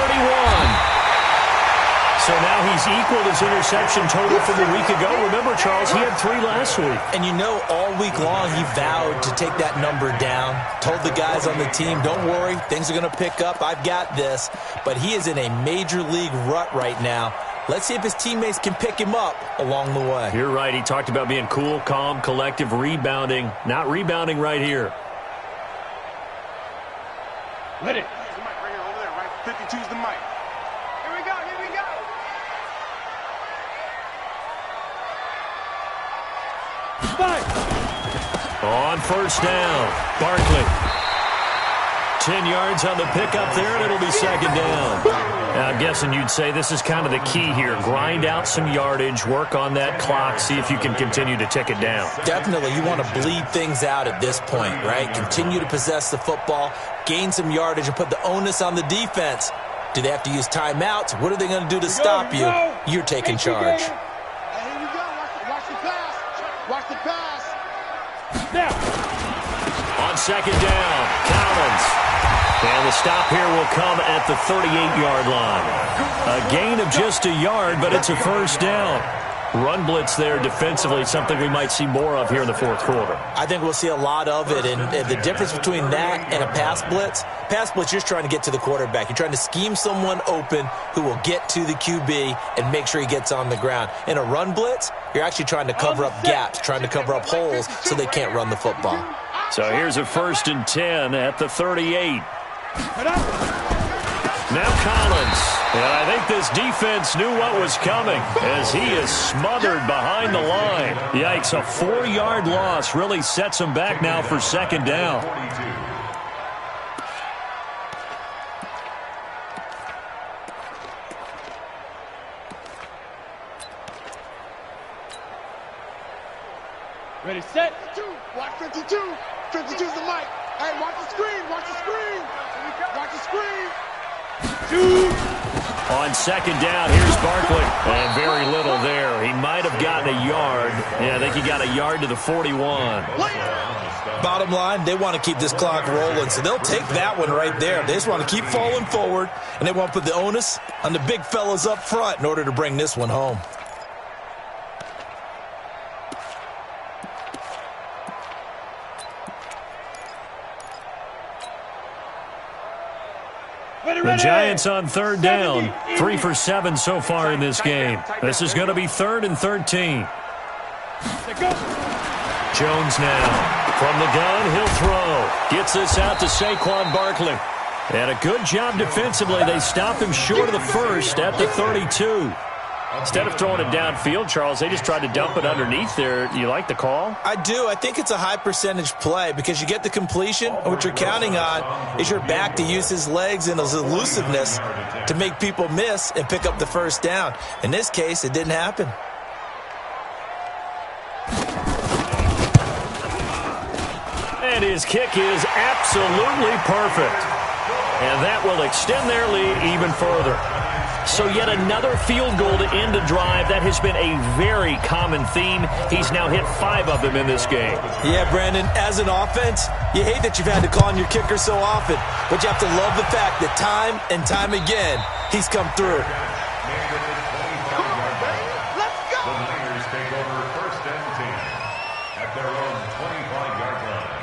So now he's equaled his interception total from the week ago. Remember, Charles, he had 3 last week. And you know, all week long he vowed to take that number down. Told the guys on the team, don't worry, things are going to pick up. I've got this. But he is in a major league rut right now. Let's see if his teammates can pick him up along the way. You're right. He talked about being cool, calm, collective, rebounding. Not rebounding right here. Let it. The mic right here, over there, right? 52's the mic. Here we go, here we go. On 1st down, Barkley. 10 yards on the pickup there, and it'll be 2nd down. Now, I'm guessing you'd say this is kind of the key here. Grind out some yardage, work on that clock, see if you can continue to tick it down. Definitely, you want to bleed things out at this point, right? Continue to possess the football, gain some yardage, and put the onus on the defense. Do they have to use timeouts? What are they going to do to stop you? You're taking charge. Here we go. Watch the pass. Watch the pass. Now. On 2nd down, Collins. And the stop here will come at the 38-yard line. A gain of just a yard, but it's a 1st down. Run blitz there defensively, something we might see more of here in the fourth quarter. I think we'll see a lot of it, and the difference between that and a pass blitz, you're just trying to get to the quarterback. You're trying to scheme someone open who will get to the QB and make sure he gets on the ground. In a run blitz, you're actually trying to cover up gaps, trying to cover up holes so they can't run the football. So here's a 1st and 10 at the 38. Now Collins, and I think this defense knew what was coming as he is smothered behind the line. Yikes, a 4-yard loss really sets him back now for 2nd down. Ready, set. Watch 52. 52's the mic. Hey, watch the screen. Watch the screen. Watch the screen. On 2nd down, here's Barkley. And very little there. He might have gotten a yard. Yeah, I think he got a yard to the 41. Bottom line, they want to keep this clock rolling, so they'll take that one right there. They just want to keep falling forward, and they want to put the onus on the big fellas up front in order to bring this one home. The Giants on 3rd down, 3 for 7 so far in this game. This is going to be 3rd and 13. Jones now. From the gun, he'll throw. Gets this out to Saquon Barkley. And a good job defensively. They stopped him short of the first at the 32. Instead of throwing it downfield, Charles, they just tried to dump it underneath there. You like the call? I do. I think it's a high percentage play because you get the completion. And what you're counting on is your back to use his legs and his elusiveness to make people miss and pick up the 1st down. In this case, it didn't happen. And his kick is absolutely perfect. And that will extend their lead even further. So yet another field goal to end a drive. That has been a very common theme. He's now hit 5 of them in this game. Yeah, Brandon, as an offense, you hate that you've had to call on your kicker so often, but you have to love the fact that time and time again, he's come through. Let's go. The Niners take over 1st and 10 at their own 25-yard line.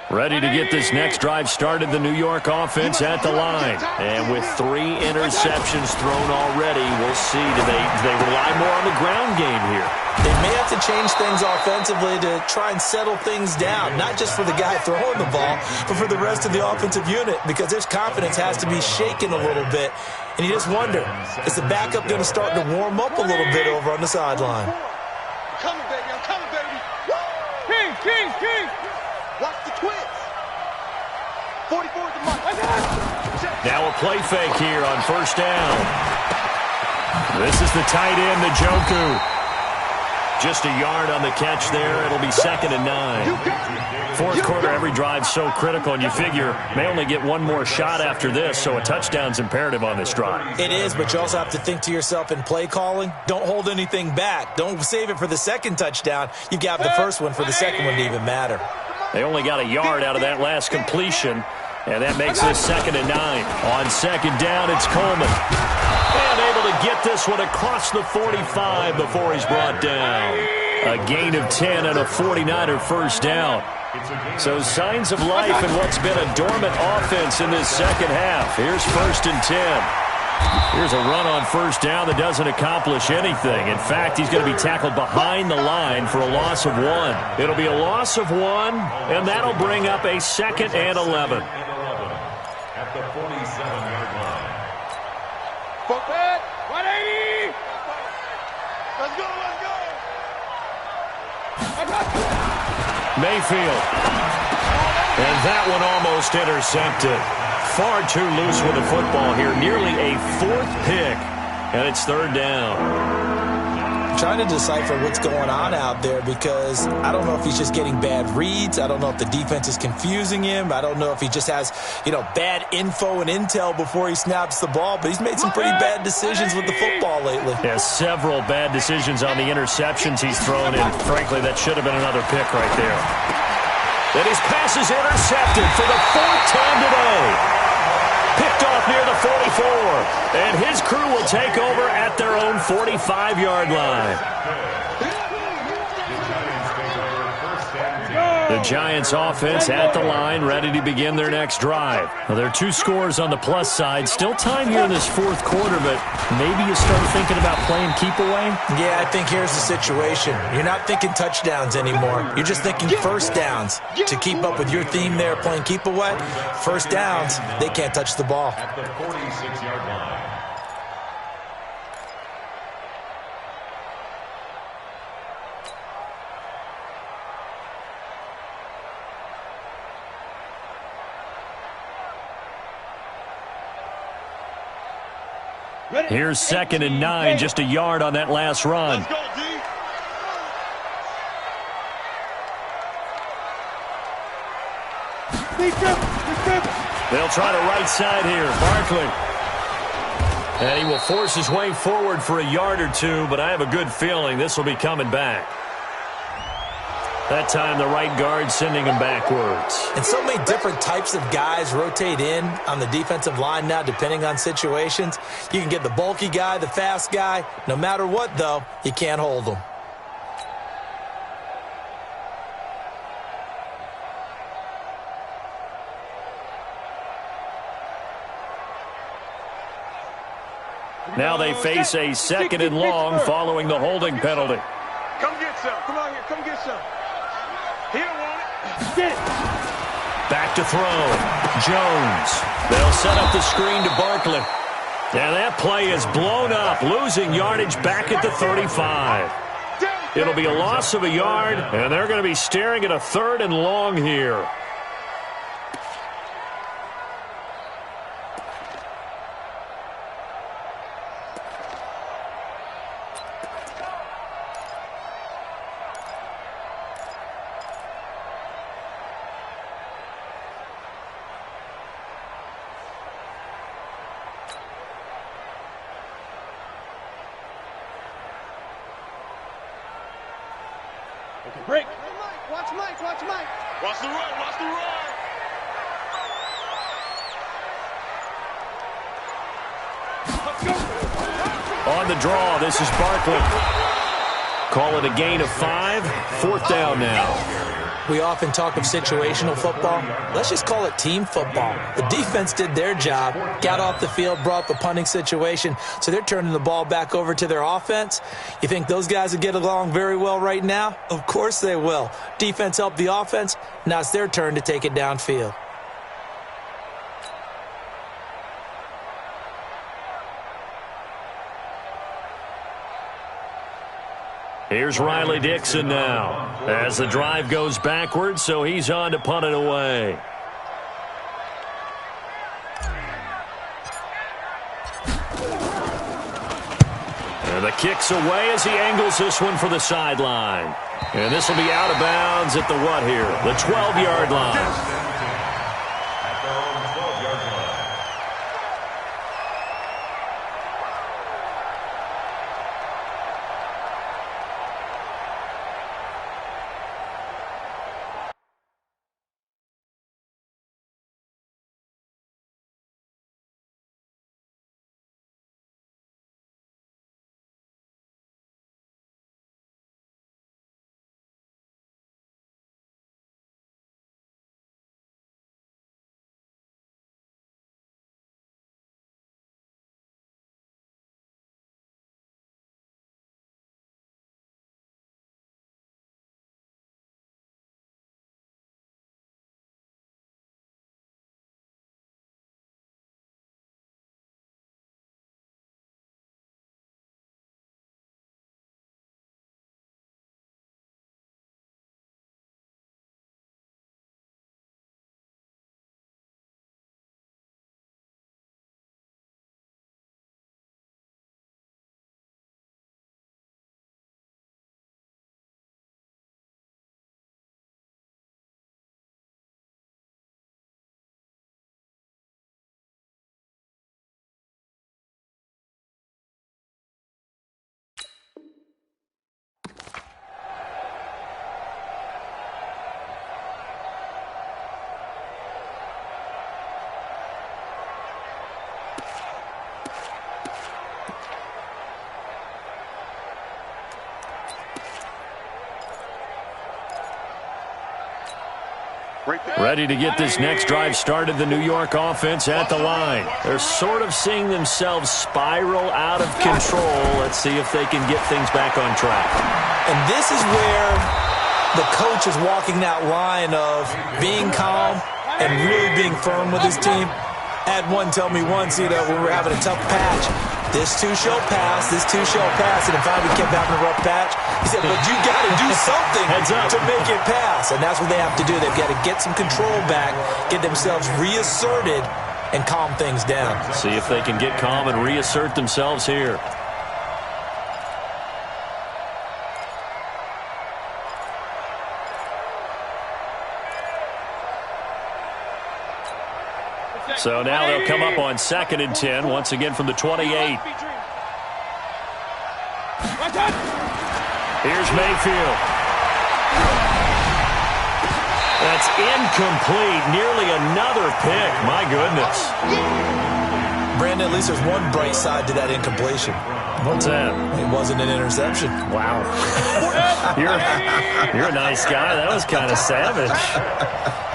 Ready to get this next drive started, the New York offense at the line. And with 3 interceptions thrown already, we'll see. Do they rely more on the ground game here? They may have to change things offensively to try and settle things down, not just for the guy throwing the ball, but for the rest of the offensive unit, because their confidence has to be shaken a little bit. And you just wonder, is the backup going to start to warm up a little bit over on the sideline? I'm coming, baby. I'm coming, baby. King. Watch the twins. 44 is the mic. Now a play fake here on 1st down. This is the tight end, Njoku. Just a yard on the catch there. It'll be 2nd and 9. Fourth quarter, every drive's so critical, and you figure may only get one more shot after this, so a touchdown's imperative on this drive. It is, but you also have to think to yourself in play calling, don't hold anything back. Don't save it for the 2nd touchdown. You've got the 1st one for the 2nd one to even matter. They only got a yard out of that last completion, and that makes this 2nd and 9. On 2nd down, it's Coleman. And able to get this one across the 45 before he's brought down. A gain of 10 and a 49er 1st down. So signs of life in what's been a dormant offense in this 2nd half. Here's 1st and 10. Here's a run on 1st down that doesn't accomplish anything. In fact, he's going to be tackled behind the line for a loss of 1. It'll be a loss of 1, and that'll bring up a 2nd and 11. At the 47-yard line. Fuck that. 180. Let's go. Mayfield. And that one almost intercepted. Far too loose with the football here. Nearly a 4th pick. And it's 3rd down. I'm trying to decipher what's going on out there because I don't know if he's just getting bad reads. I don't know if the defense is confusing him. I don't know if he just has, bad info and intel before he snaps the ball. But he's made some pretty bad decisions with the football lately. Yeah, several bad decisions on the interceptions he's thrown in. Frankly, that should have been another pick right there. And his pass is intercepted for the 4th time today. And his crew will take over at their own 45-yard line. The Giants offense at the line, ready to begin their next drive. Well, there are 2 scores on the plus side. Still time here in this fourth quarter, but maybe you start thinking about playing keep away? Yeah, I think here's the situation. You're not thinking touchdowns anymore. You're just thinking first downs. To keep up with your theme there, playing keep away, first downs, they can't touch the ball. At the 46-yard line. Here's 2nd and 9, just a yard on that last run. Let's go, D. They'll try to right side here. Barkley. And he will force his way forward for a yard or 2, but I have a good feeling this will be coming back. That time the right guard sending him backwards. And so many different types of guys rotate in on the defensive line now, depending on situations. You can get the bulky guy, the fast guy. No matter what, though, you can't hold them. Now they face a 2nd and long following the holding penalty. Come get some. Come on here. Come get some. He don't want it. Get it. Back to throw. Jones. They'll set up the screen to Barkley. And that play is blown up, losing yardage back at the 35. It'll be a loss of a yard, and they're going to be staring at a 3rd and long here. Break. Watch Mike. Watch Mike. Watch the run. Watch the run. Let's go. On the draw, this is Barkley. Call it a gain of 5. 4th down now. We often talk of situational football. Let's just call it team football. The defense did their job, got off the field, brought the punting situation, so they're turning the ball back over to their offense. You think those guys will get along very well right now? Of course they will. Defense helped the offense. Now it's their turn to take it downfield. Here's Riley Dixon now as the drive goes backwards, so he's on to punt it away. And the kick's away as he angles this one for the sideline. And this will be out of bounds at the what here? The 12-yard line. Ready to get this next drive started, the New York offense at the line. They're sort of seeing themselves spiral out of control. Let's see if they can get things back on track. And this is where the coach is walking that line of being calm and really being firm with his team. I had one tell me once, when we were having a tough patch, this too shall pass, this too shall pass, and if I kept having a rough patch, he said, but you got to do something to make it pass, and that's what they have to do. They've got to get some control back, get themselves reasserted, and calm things down. See if they can get calm and reassert themselves here. So now they'll come up on 2nd and 10, once again from the 28. Here's Mayfield. That's incomplete. Nearly another pick. My goodness. Brandon, at least there's one bright side to that incompletion. What's that? It wasn't an interception. Wow. You're a nice guy. That was kind of savage.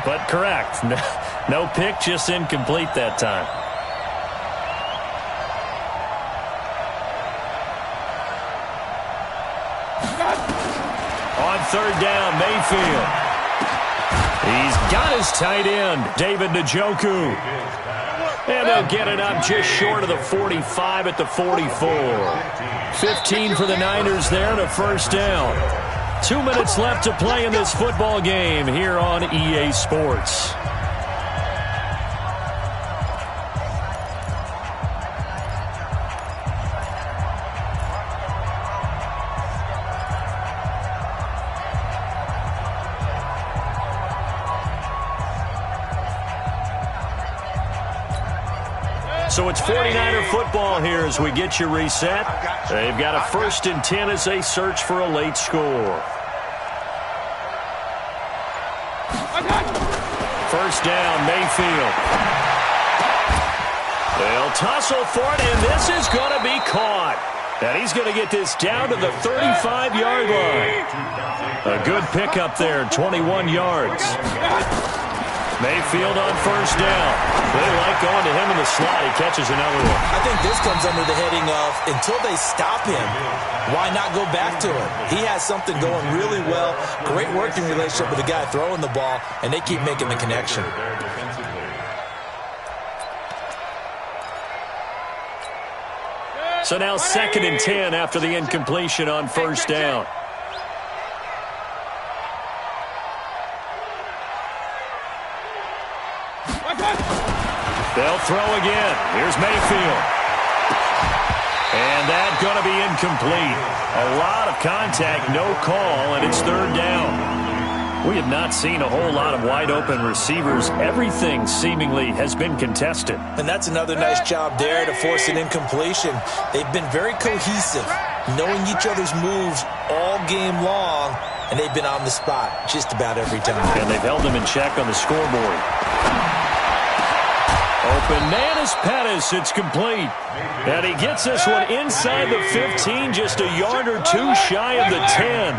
But correct. No pick, just incomplete that time. On 3rd down, Mayfield. He's got his tight end, David Njoku. And they'll get it up just short of the 45 at the 44. 15 for the Niners there and a 1st down. 2 minutes left to play in this football game here on EA Sports. So it's 49er football here as we get you reset. They've got a 1st and 10 as they search for a late score. 1st down, Mayfield. They'll tussle for it, and this is going to be caught. And he's going to get this down to the 35-yard line. A good pickup there, 21 yards. Mayfield on 1st down. They like going to him in the slot. He catches another one. I think this comes under the heading of until they stop him, why not go back to him? He has something going really well. Great working relationship with the guy throwing the ball, and they keep making the connection. So now 2nd and 10 after the incompletion on 1st down. They'll throw again. Here's Mayfield. And that's going to be incomplete. A lot of contact, no call, and it's 3rd down. We have not seen a whole lot of wide-open receivers. Everything seemingly has been contested. And that's another nice job there to force an incompletion. They've been very cohesive, knowing each other's moves all game long, and they've been on the spot just about every time. And they've held them in check on the scoreboard. Open man is Pettis. It's complete. And he gets this one inside the 15, just a yard or two shy of the 10.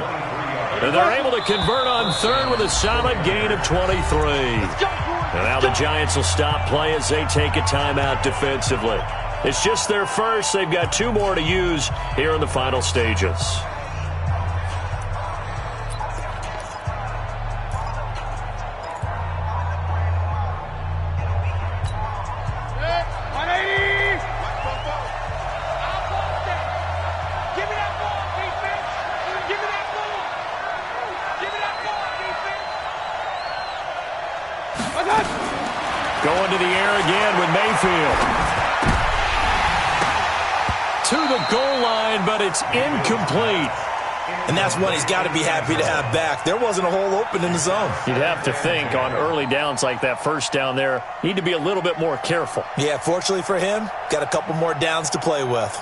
And they're able to convert on 3rd with a solid gain of 23. And now the Giants will stop play as they take a timeout defensively. It's just their first. They've got 2 more to use here in the final stages. Going to the air again with Mayfield. To the goal line, but it's incomplete. And that's one he's got to be happy to have back. There wasn't a hole open in the zone. You'd have to think on early downs like that 1st down there, need to be a little bit more careful. Yeah, fortunately for him, got a couple more downs to play with.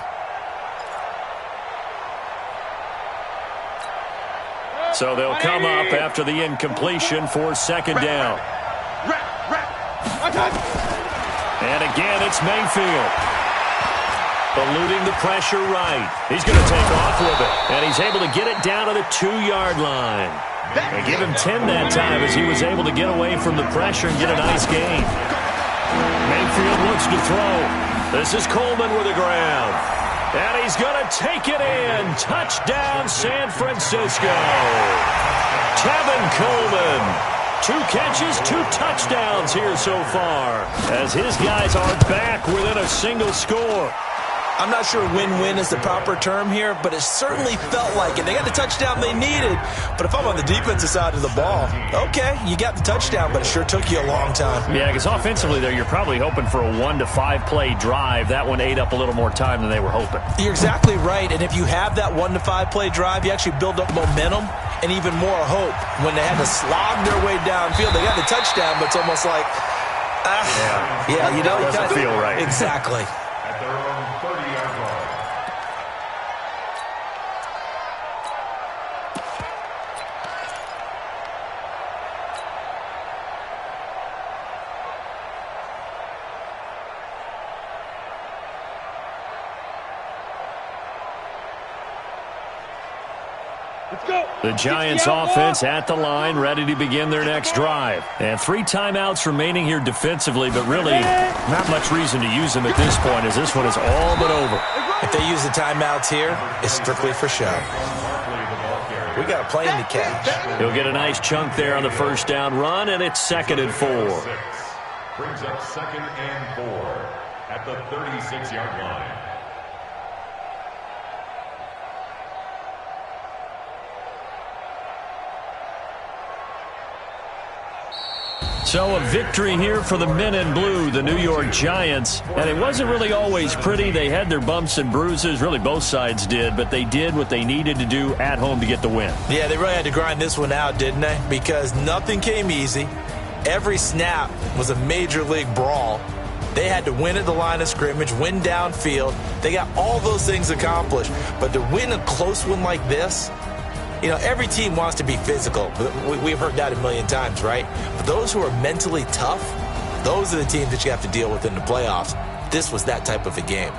So they'll come up after the incompletion for 2nd down. And again, it's Mayfield. Eluding the pressure right. He's going to take off with it. And he's able to get it down to the 2-yard line. And give him 10 that time as he was able to get away from the pressure and get a nice gain. Mayfield looks to throw. This is Coleman with the ground. And he's going to take it in. Touchdown, San Francisco. Tevin Coleman. 2 catches, 2 touchdowns here so far, as his guys are back within a single score. I'm not sure win-win is the proper term here, but it certainly felt like it. They got the touchdown they needed, but if I'm on the defensive side of the ball, okay, you got the touchdown, but it sure took you a long time. Yeah, because offensively there, you're probably hoping for a 1 to 5 play drive. That one ate up a little more time than they were hoping. You're exactly right, and if you have that 1 to 5 play drive, you actually build up momentum and even more hope. When they had to slog their way downfield, they got the touchdown, but it's almost like, yeah, you know, it doesn't feel right. Exactly. At their own 30-yard line. Let's go. The Giants offense at the line, ready to begin their next drive. And 3 timeouts remaining here defensively, but really not much reason to use them at this point, as this one is all but over. If they use the timeouts here, it's strictly for show. We got a plane to catch. He'll get a nice chunk there on the first down run, and it's 2nd and 4. Brings up 2nd and 4 at the 36-yard line. So a victory here for the men in blue, the New York Giants. And it wasn't really always pretty. They had their bumps and bruises. Really, both sides did. But they did what they needed to do at home to get the win. Yeah, they really had to grind this one out, didn't they? Because nothing came easy. Every snap was a major league brawl. They had to win at the line of scrimmage, win downfield. They got all those things accomplished. But to win a close one like this, you know, every team wants to be physical. We've heard that a million times, right? But those who are mentally tough, those are the teams that you have to deal with in the playoffs. This was that type of a game.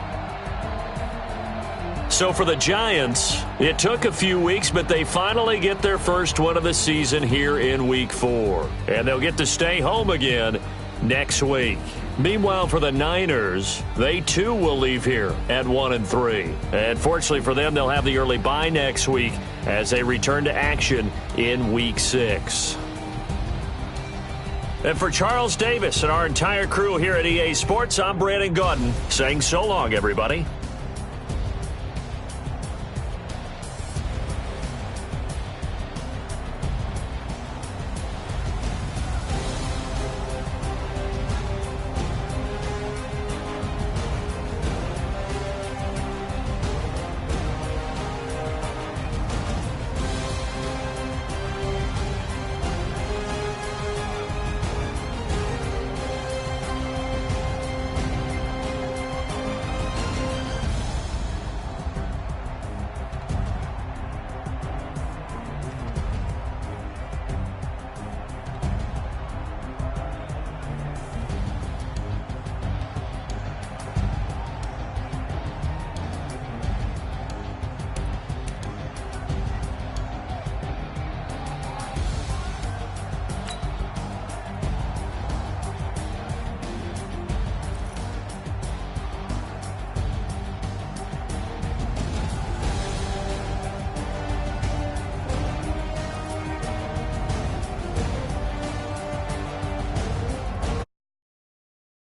So for the Giants, it took a few weeks, but they finally get their first win of the season here in Week 4. And they'll get to stay home again next week. Meanwhile, for the Niners, they too will leave here at 1-3. And fortunately for them, they'll have the early bye next week as they return to action in Week 6. And for Charles Davis and our entire crew here at EA Sports, I'm Brandon Gaudin saying so long, everybody.